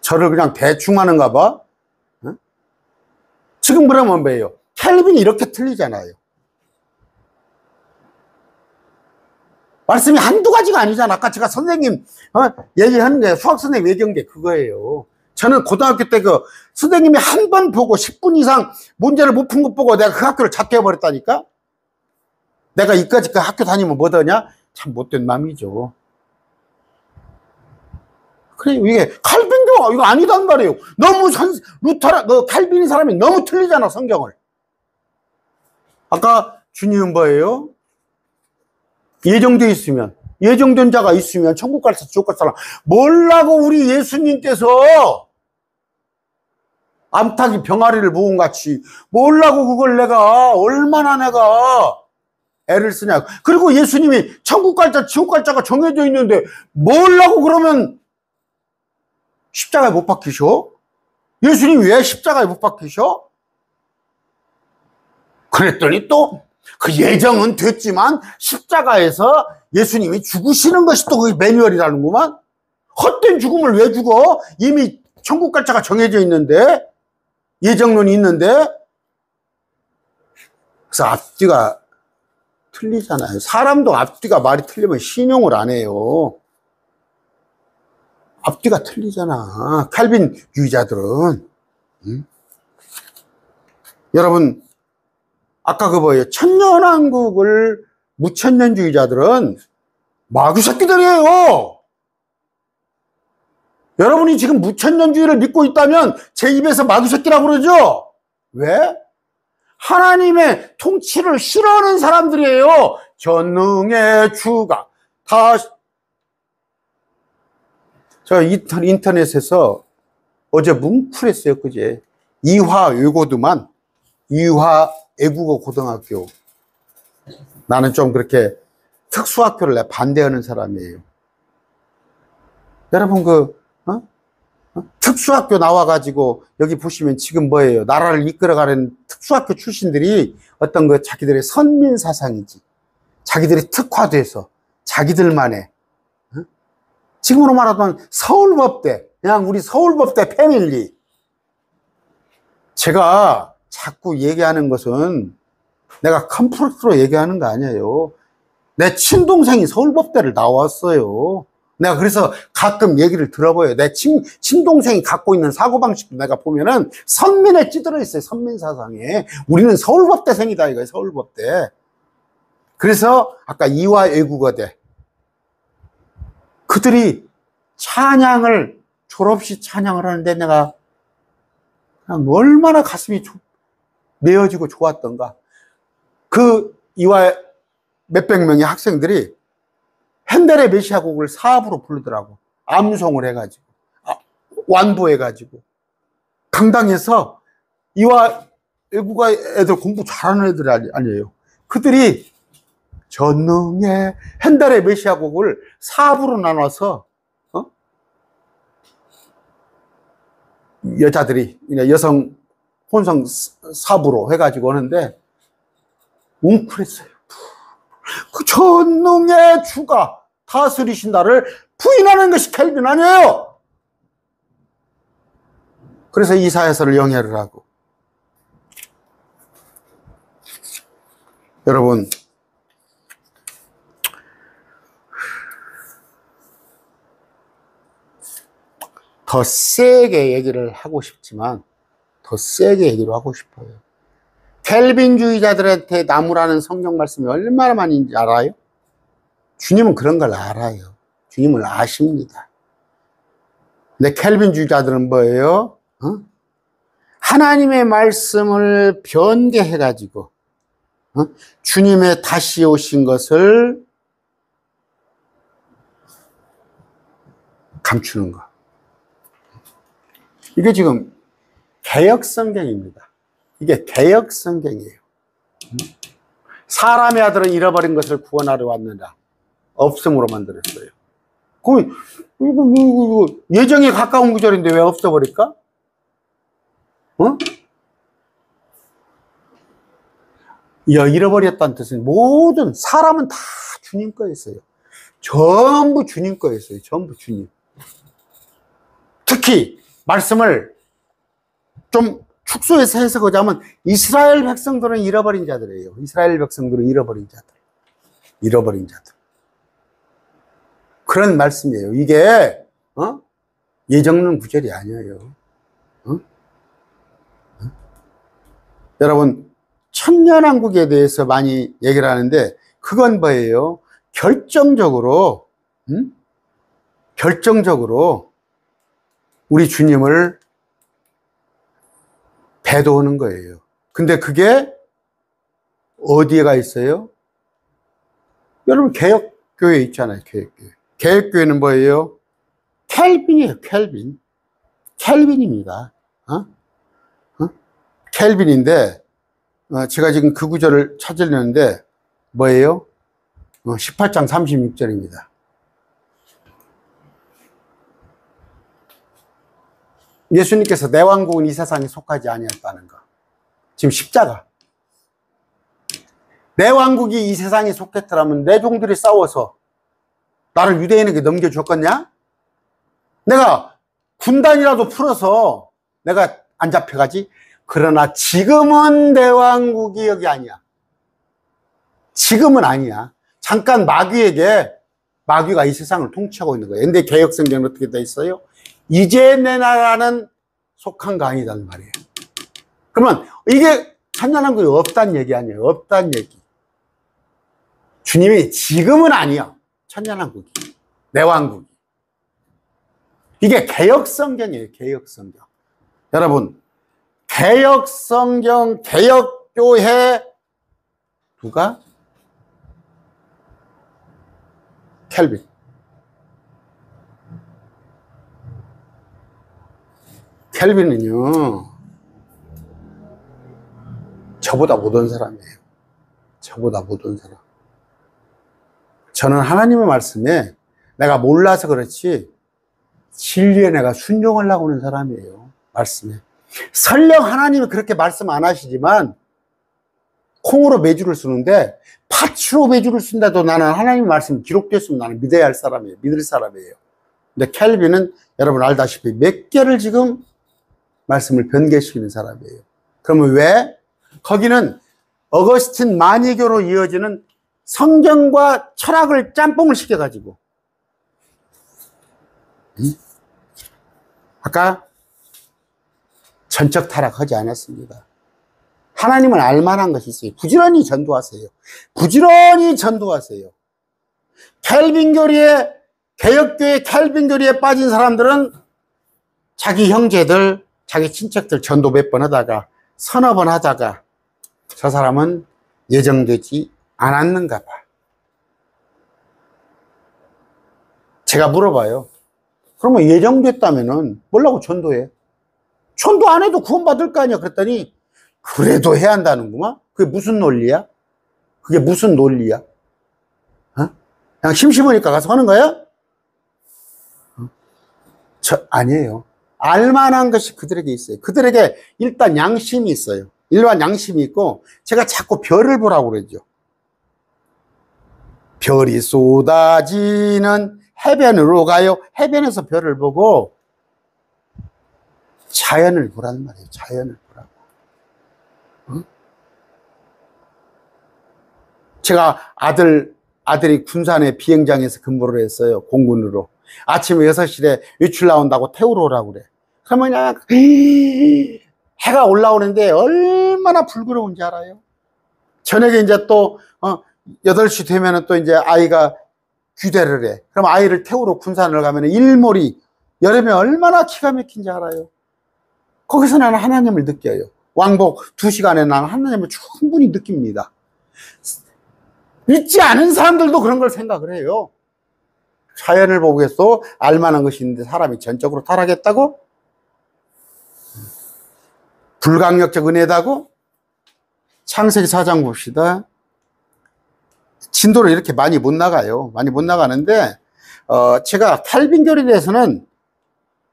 저를 그냥 대충 하는가 봐? 지금 그러면 뭐예요? 켈빈이 이렇게 틀리잖아요. 말씀이 한두 가지가 아니잖아. 아까 제가 선생님 얘기하는 게, 수학 선생님 얘기한 게 그거예요. 저는 고등학교 때 그 선생님이 한 번 보고 10분 이상 문제를 못 푼 것 보고 내가 그 학교를 자퇴해버렸다니까? 내가 이까지 그 학교 다니면 뭐더냐? 참 못된 맘이죠. 그래, 이게 칼빈도 이거 아니단 말이에요. 너무 칼빈이 사람이 너무 틀리잖아, 성경을. 아까 주님은 뭐예요? 예정되어 있으면, 예정된 자가 있으면 천국 갈 사람, 지옥 갈 사람. 뭘라고 우리 예수님께서 암탉이 병아리를 모은 같이 뭘라고 그걸 얼마나 내가 애를 쓰냐. 그리고 예수님이 천국 갈 자, 지옥 갈 자가 정해져 있는데 뭘라고 그러면 십자가에 못 박히셔? 예수님 왜 십자가에 못 박히셔? 그랬더니 또 그 예정은 됐지만 십자가에서 예수님이 죽으시는 것이 또 그게 매뉴얼이라는구만. 헛된 죽음을 왜 죽어? 이미 천국 갈 자가 정해져 있는데, 예정론이 있는데. 그래서 앞뒤가 틀리잖아요. 사람도 앞뒤가 말이 틀리면 신용을 안 해요. 앞뒤가 틀리잖아. 칼빈 유의자들은. 여러분, 아까 그 뭐예요? 천년왕국을 무천년주의자들은 마귀 새끼들이에요. 여러분이 지금 무천년주의를 믿고 있다면 제 입에서 마귀 새끼라고 그러죠? 왜? 하나님의 통치를 싫어하는 사람들이에요. 전능의 주가 다. 제가 인터넷에서 어제 뭉클했어요. 그제 이화 외고도만, 이화 애국어 고등학교. 나는 좀 그렇게 특수학교를 내가 반대하는 사람이에요. 여러분 특수학교 나와가지고 여기 보시면 지금 뭐예요? 나라를 이끌어가는 특수학교 출신들이 어떤 자기들의 선민 사상이지. 자기들이 특화돼서 자기들만의, 지금으로 말하면 서울법대, 그냥 우리 서울법대 패밀리. 제가 자꾸 얘기하는 것은 내가 컴플렉스로 얘기하는 거 아니에요. 내 친동생이 서울법대를 나왔어요. 내가 그래서 가끔 얘기를 들어봐요. 내 친동생이 갖고 있는 사고방식도 내가 보면은 선민에 찌들어 있어요. 선민 사상에. 우리는 서울법대생이다 이거예요. 서울법대. 그래서 아까 이화 외국어대. 그들이 찬양을, 졸업식 찬양을 하는데 내가 그냥 얼마나 가슴이 메어지고 좋았던가. 그 이화 몇백 명의 학생들이 핸델의 메시아 곡을 사업으로 부르더라고. 암송을 해가지고, 완보해가지고. 강당에서 이화 외국어 애들 공부 잘하는 애들이 아니에요. 그들이 전능의 핸델의 메시아 곡을 사업으로 나눠서, 여자들이, 여성 혼성 사부로 해가지고 오는데, 웅크렸어요. 그 전능의 주가 다스리신 나를 부인하는 것이 켈빈 아니에요. 그래서 이사야서를 영해를 하고. 여러분, 더 세게 얘기를 하고 싶지만 더 세게 얘기를 하고 싶어요. 켈빈주의자들한테 나무라는 성경 말씀이 얼마나 많은지 알아요? 주님은 그런 걸 알아요. 주님을 아십니다. 근데 켈빈주의자들은 뭐예요? 하나님의 말씀을 변개해가지고 주님의 다시 오신 것을 감추는 거. 이게 지금 개역성경입니다. 이게 개역성경이에요. 사람의 아들은 잃어버린 것을 구원하러 왔느라 없음으로 만들었어요. 그럼 이거 예정에 가까운 구절인데 왜 없어버릴까? 잃어버렸다는 뜻은 모든 사람은 다 주님 거였어요. 전부 주님 거였어요. 전부 주님. 특히 말씀을 좀 축소해서 해석하자면 이스라엘 백성들은 잃어버린 자들이에요. 이스라엘 백성들은 잃어버린 자들. 잃어버린 자들. 그런 말씀이에요. 이게 예정론 구절이 아니에요. 여러분, 천년왕국에 대해서 많이 얘기를 하는데 그건 뭐예요? 결정적으로 우리 주님을 배도하는 거예요. 근데 그게 어디에가 있어요? 여러분, 개혁교회 있잖아요. 개혁교회. 개혁교회는 뭐예요? 켈빈이에요. 켈빈. 켈빈입니다. 켈빈인데 제가 지금 그 구절을 찾으려는데 뭐예요? 18장 36절입니다. 예수님께서 내 왕국은 이 세상에 속하지 아니었다는 거. 지금 십자가. 내 왕국이 이 세상에 속했더라면 내 종들이 싸워서 나를 유대인에게 넘겨줬겠냐? 내가 군단이라도 풀어서 내가 안 잡혀가지? 그러나 지금은 내 왕국이 여기 아니야. 지금은 아니야. 잠깐 마귀가 이 세상을 통치하고 있는 거예요. 근데 개혁성경은 어떻게 돼 있어요? 이제 내 나라는 속한 거 아니단 말이에요. 그러면 이게 천년왕국이 없다는 얘기 아니에요. 없다는 얘기. 주님이 지금은 아니야. 천년왕국이. 내 왕국이. 이게 개혁성경이에요. 개혁성경. 여러분, 개혁성경, 개혁교회 누가? 켈빈. 켈빈은요, 저보다 못 온 사람이에요. 저보다 못 온 사람. 저는 하나님의 말씀에 내가 몰라서 그렇지 진리에 내가 순종하려고 하는 사람이에요. 말씀에. 설령 하나님이 그렇게 말씀 안 하시지만 콩으로 매주를 쓰는데 파츠로 매주를 쓴다도 나는 하나님의 말씀이 기록됐으면 나는 믿어야 할 사람이에요. 믿을 사람이에요. 근데 켈빈은 여러분 알다시피 몇 개를 지금 말씀을 변개시키는 사람이에요. 그러면 왜? 거기는 어거스틴 만이교로 이어지는 성경과 철학을 짬뽕을 시켜가지고, 아까 전적 타락하지 않았습니다. 하나님은 알만한 것이 있어요. 부지런히 전도하세요. 부지런히 전도하세요. 켈빈교리에, 개혁교회 켈빈교리에 빠진 사람들은 자기 형제들, 자기 친척들 전도 몇 번 하다가, 서너 번 하다가 저 사람은 예정되지 않았는가 봐. 제가 물어봐요. 그러면 예정됐다면은 뭐라고 전도해? 전도 안 해도 구원받을 거 아니야. 그랬더니 그래도 해야 한다는구만. 그게 무슨 논리야? 그게 무슨 논리야? 어? 그냥 심심하니까 가서 하는 거야? 아니에요. 알만한 것이 그들에게 있어요. 그들에게 일단 양심이 있어요. 일반 양심이 있고, 제가 자꾸 별을 보라고 그러죠. 별이 쏟아지는 해변으로 가요. 해변에서 별을 보고 자연을 보란 말이에요. 자연을 보라고. 응? 제가 아들이 군산의 비행장에서 근무를 했어요. 공군으로. 아침에 6시에 외출 나온다고 태우러 오라고 그래. 그러면 그냥 해가 올라오는데 얼마나 불그러운지 알아요? 저녁에 이제 또 8시 되면은 또 이제 아이가 귀대를 해. 그럼 아이를 태우러 군산을 가면 일몰이 여름에 얼마나 기가 막힌지 알아요? 거기서 나는 하나님을 느껴요. 왕복 2시간에 나는 하나님을 충분히 느낍니다. 믿지 않은 사람들도 그런 걸 생각을 해요. 자연을 보겠어? 알만한 것이 있는데 사람이 전적으로 타락했다고? 불강력적 은혜다고? 창세기 4장 봅시다. 진도를 이렇게 많이 못 나가요. 많이 못 나가는데, 제가 켈빈교리에 대해서는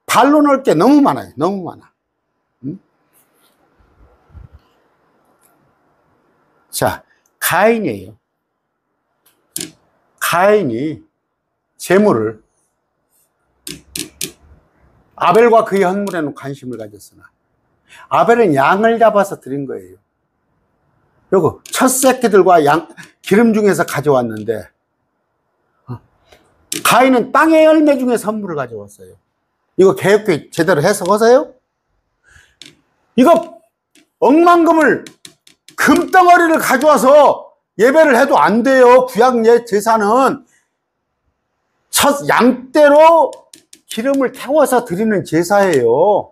반론할 게 너무 많아요. 너무 많아. 자, 가인이에요. 가인이 재물을 아벨과 그의 헌물에는 관심을 가졌으나 아벨은 양을 잡아서 드린 거예요. 그리고 첫 새끼들과 기름 중에서 가져왔는데, 가인은 땅의 열매 중에 선물을 가져왔어요. 이거 개혁교회 제대로 해석하세요? 이거 억만금을 금덩어리를 가져와서 예배를 해도 안 돼요. 구약 제사는 첫 양떼로 기름을 태워서 드리는 제사예요.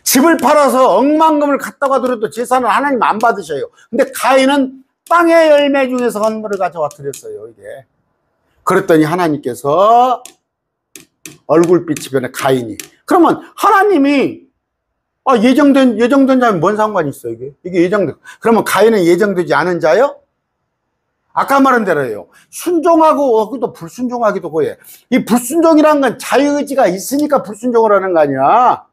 집을 팔아서 억만금을 갖다가 드려도 제사는 하나님 안 받으셔요. 근데 가인은 땅의 열매 중에서 헌물을 가져와 드렸어요. 이게. 그랬더니 하나님께서 얼굴빛이 변해. 가인이. 그러면 하나님이 예정된 자면 뭔 상관이 있어, 이게 예정된. 그러면 가인은 예정되지 않은 자요? 아까 말한 대로예요. 순종하고 또 불순종하기도 고해. 이 불순종이란 건 자유의지가 있으니까 불순종을 하는 거 아니야.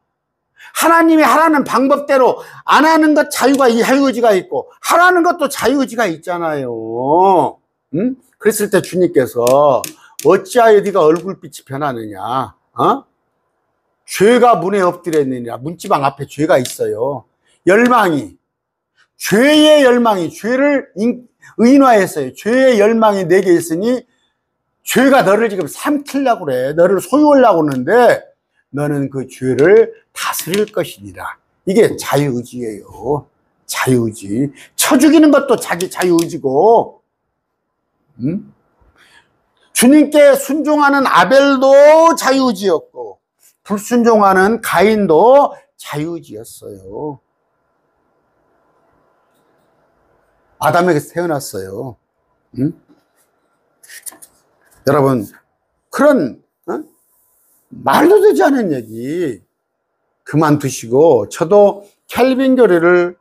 하나님이 하라는 방법대로 안 하는 것 자유의지가 있고, 하라는 것도 자유의지가 있잖아요. 응? 그랬을 때 주님께서 어찌하여 네가 얼굴빛이 변하느냐? 죄가 문에 엎드렸느냐? 문지방 앞에 죄가 있어요. 죄의 열망이 죄를 의인화했어요. 죄의 열망이 내게 있으니 죄가 너를 지금 삼키려고 그래. 너를 소유하려고 하는데 너는 그 죄를 다스릴 것이니라. 이게 자유의지예요. 자유의지. 쳐 죽이는 것도 자기 자유의지고, 주님께 순종하는 아벨도 자유의지였고, 불순종하는 가인도 자유의지였어요. 아담에게서 태어났어요. 여러분, 그런 말도 되지 않은 얘기 그만두시고, 저도 켈빈 교리를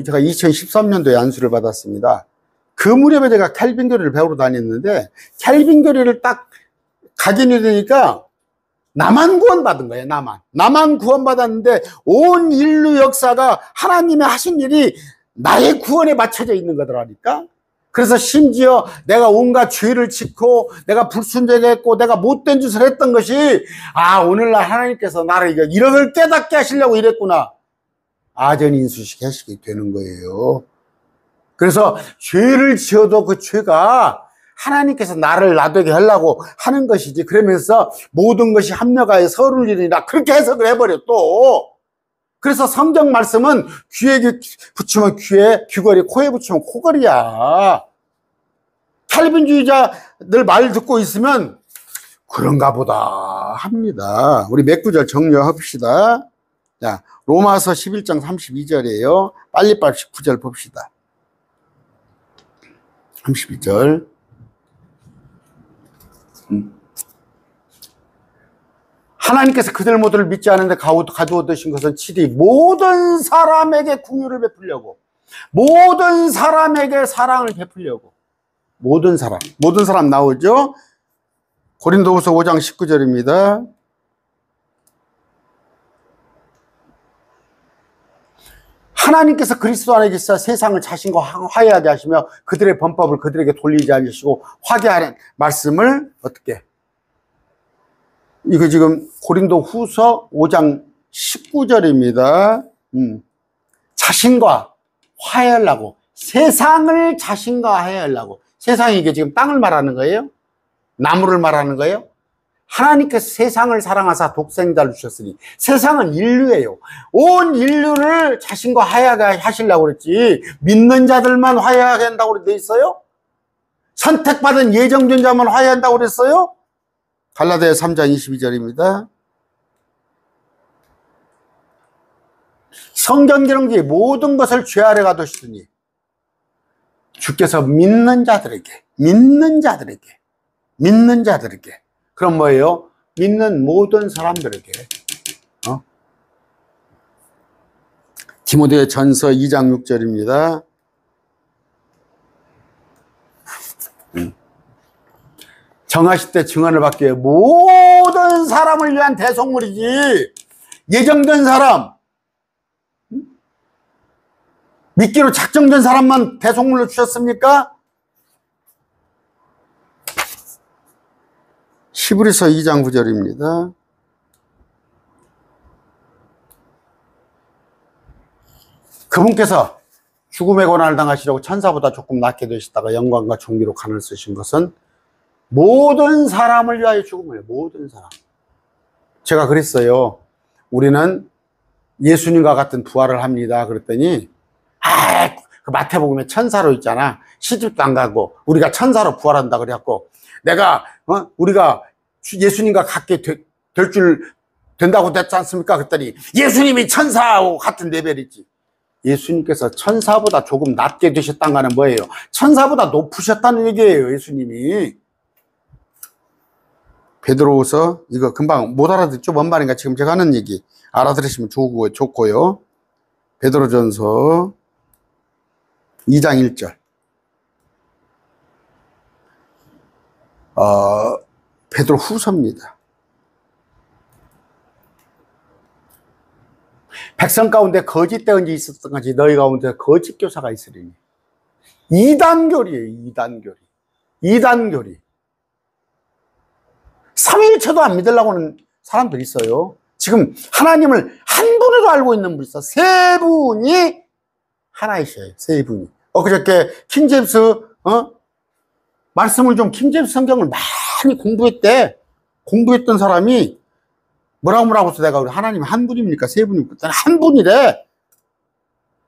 제가 2013년도에 안수를 받았습니다. 그 무렵에 제가 켈빈 교리를 배우러 다녔는데, 켈빈 교리를 딱 각인이 되니까 나만 구원받은 거예요. 나만 구원받았는데 온 인류 역사가 하나님의 하신 일이 나의 구원에 맞춰져 있는 거더라니까. 그래서 심지어 내가 온갖 죄를 짓고 내가 불순종했고 내가 못된 짓을 했던 것이 오늘날 하나님께서 나를 이런 걸 깨닫게 하시려고 이랬구나. 아전인수식 하시게 되는 거예요. 그래서 죄를 지어도 그 죄가 하나님께서 나를 나되게 하려고 하는 것이지, 그러면서 모든 것이 합력하여 서를 이루리라 그렇게 해석을 해버려 또. 그래서 성경 말씀은 귀에 붙이면 귀에 귀걸이, 코에 붙이면 코걸이야. 칼빈주의자들 말 듣고 있으면 그런가 보다 합니다. 우리 몇 구절 정리합시다. 자, 로마서 11장 32절이에요. 빨리빨리 19절 봅시다. 32절. 하나님께서 그들 모두를 믿지 않은데 가두어 두신 것은 칠이 모든 사람에게 긍휼을 베풀려고, 모든 사람에게 사랑을 베풀려고. 모든 사람 나오죠? 고린도후서 5장 19절입니다. 하나님께서 그리스도 안에 계시사 세상을 자신과 화해하게 하시며 그들의 범법을 그들에게 돌리지 않으시고 화해하는 말씀을 어떻게? 이거 지금 고린도후서 5장 19절입니다. 자신과 화해하려고, 세상을 자신과 화해하려고. 세상이 이게 지금 땅을 말하는 거예요? 나무를 말하는 거예요? 하나님께서 세상을 사랑하사 독생자를 주셨으니, 세상은 인류예요. 온 인류를 자신과 화해하게 하시려고 그랬지, 믿는 자들만 화해하게 한다고 돼 있어요? 선택받은 예정된 자만 화해한다고 그랬어요? 갈라디아 3장 22절입니다. 성경 기록의 모든 것을 죄 아래 가두시더니 주께서 믿는 자들에게 그럼 뭐예요? 믿는 모든 사람들에게. 디모데 전서 2장 6절입니다. 정하실 때 증언을 받기 위해 모든 사람을 위한 대속물이지, 예정된 사람, 믿기로 작정된 사람만 대속물로 주셨습니까? 히브리서 2장 9절입니다. 그분께서 죽음의 고난을 당하시려고 천사보다 조금 낫게 되시다가 영광과 존귀로 간을 쓰신 것은 모든 사람을 위하여 죽음을, 모든 사람. 제가 그랬어요. 우리는 예수님과 같은 부활을 합니다. 그랬더니 그 마태복음에 천사로 있잖아. 시집도 안 가고 우리가 천사로 부활한다 그래갖고 우리가 예수님과 같게 된다고 됐지 않습니까? 그랬더니 예수님이 천사하고 같은 레벨이지. 예수님께서 천사보다 조금 낮게 되셨다는 거는 뭐예요? 천사보다 높으셨다는 얘기예요, 예수님이. 베드로후서, 이거 금방 못 알아듣죠? 뭔 말인가? 지금 제가 하는 얘기 알아들으시면 좋고요. 베드로전서 2장 1절. 베드로후서입니다. 백성 가운데 거짓 대언이 있었던 것이 너희 가운데 거짓 교사가 있으리니. 이단교리예요, 이단교리. 삼위일체도 안 믿으려고 하는 사람들이 있어요. 지금 하나님을 한 분으로 알고 있는 분이 있어. 세 분이 하나이셔요, 세 분이. 그저께 킹제임스 말씀을 좀, 킹제임스 성경을 많이 공부했던 사람이 뭐라고 해서 내가 우리 하나님 한 분입니까? 세 분입니까? 한 분이래.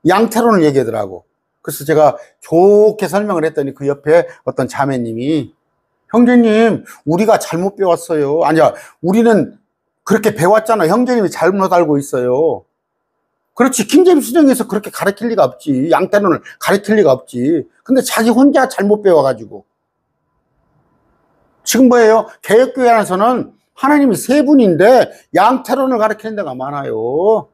양태론을 얘기하더라고. 그래서 제가 좋게 설명을 했더니 그 옆에 어떤 자매님이 형제님, 우리가 잘못 배웠어요. 아니야, 우리는 그렇게 배웠잖아. 형제님이 잘못 알고 있어요. 그렇지, 킹제임스 성경에서 그렇게 가르칠 리가 없지. 양태론을 가르칠 리가 없지. 근데 자기 혼자 잘못 배워가지고. 지금 뭐예요? 개혁교회 안에서는 하나님이 세 분인데 양태론을 가르치는 데가 많아요.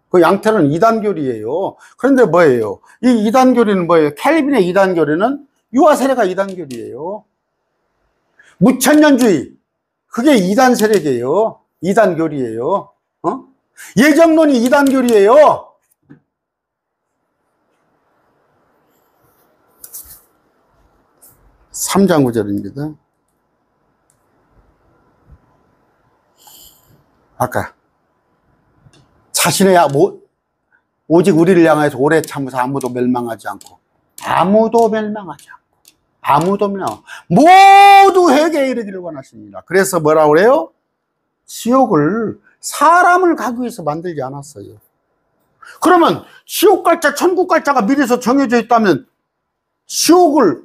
그 양태론은 이단교리예요. 그런데 뭐예요? 이 이단교리는 뭐예요? 캘빈의 이단교리는 유아 세례가 이단교리예요. 무천년주의, 그게 이단 세력이에요. 이단교리예요. 예정론이 이단교리예요. 3장 9절입니다. 아까 자신의 오직 우리를 향하여서 오래 참으사 아무도 멸망하지 않고 모두 회개에 이르기를 원하십니다. 그래서 뭐라고 그래요? 지옥을 사람을 가기 위해서 만들지 않았어요. 그러면 지옥 갈자 천국 갈자가 미리서 정해져 있다면 지옥을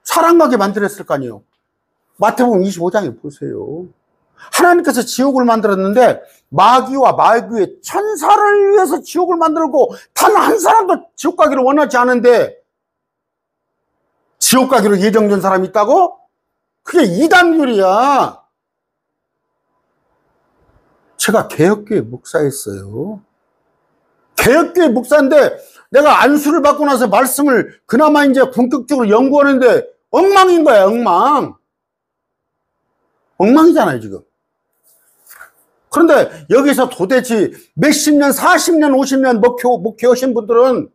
사람 가게 만들었을 거 아니에요. 마태복음 25장에 보세요. 하나님께서 지옥을 만들었는데 마귀와 마귀의 천사를 위해서 지옥을 만들고 단 한 사람도 지옥 가기를 원하지 않은데 지옥 가기로 예정된 사람이 있다고? 그게 이단교리야. 제가 개혁교회 목사였어요. 개혁교회 목사인데 내가 안수를 받고 나서 말씀을 그나마 이제 본격적으로 연구하는데 엉망인 거야, 엉망. 엉망이잖아요, 지금. 그런데 여기서 도대체 몇십 년, 40년, 50년 목회하신 분들은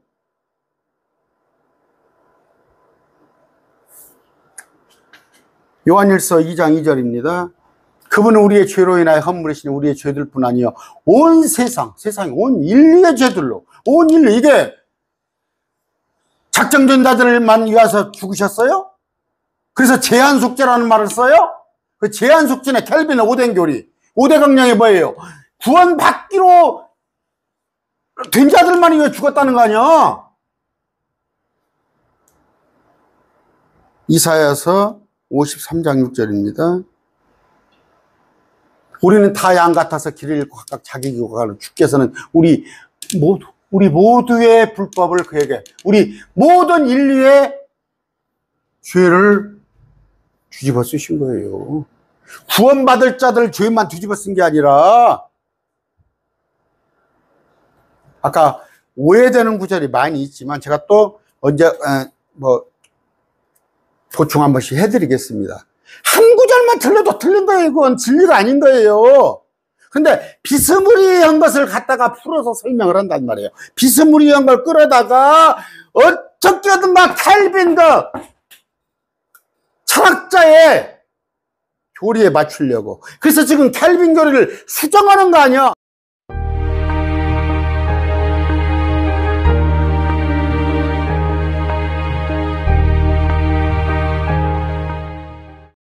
요한일서 2장 2절입니다. 그분은 우리의 죄로 인하여 허물으시니 우리의 죄들뿐 아니요 온 세상이 온 인류의 죄들로, 온 인류, 이게 작정전자들만 위해서 죽으셨어요? 그래서 제한속죄라는 말을 써요? 그 제한속죄는 켈빈의 오대교리, 오대강령이 뭐예요? 구원받기로 된 자들만이 왜 죽었다는 거 아니야? 이사야서 53장 6절입니다. 우리는 다 양 같아서 길을 잃고 각각 자기 길로 가는 주께서는 우리 모두의 불법을 그에게, 우리 모든 인류의 죄를 뒤집어 쓰신 거예요. 구원받을 자들 죄만 뒤집어 쓴 게 아니라, 아까 오해되는 구절이 많이 있지만 제가 또 언제 보충 한 번씩 해드리겠습니다. 한 구절만 틀려도 틀린 거예요. 이건 진리가 아닌 거예요. 근데 비스무리한 것을 갖다가 풀어서 설명을 한단 말이에요. 비스무리한 걸 끌어다가 어떻게든 막 켈빈 철학자의 교리에 맞추려고. 그래서 지금 켈빈 교리를 수정하는 거 아니야.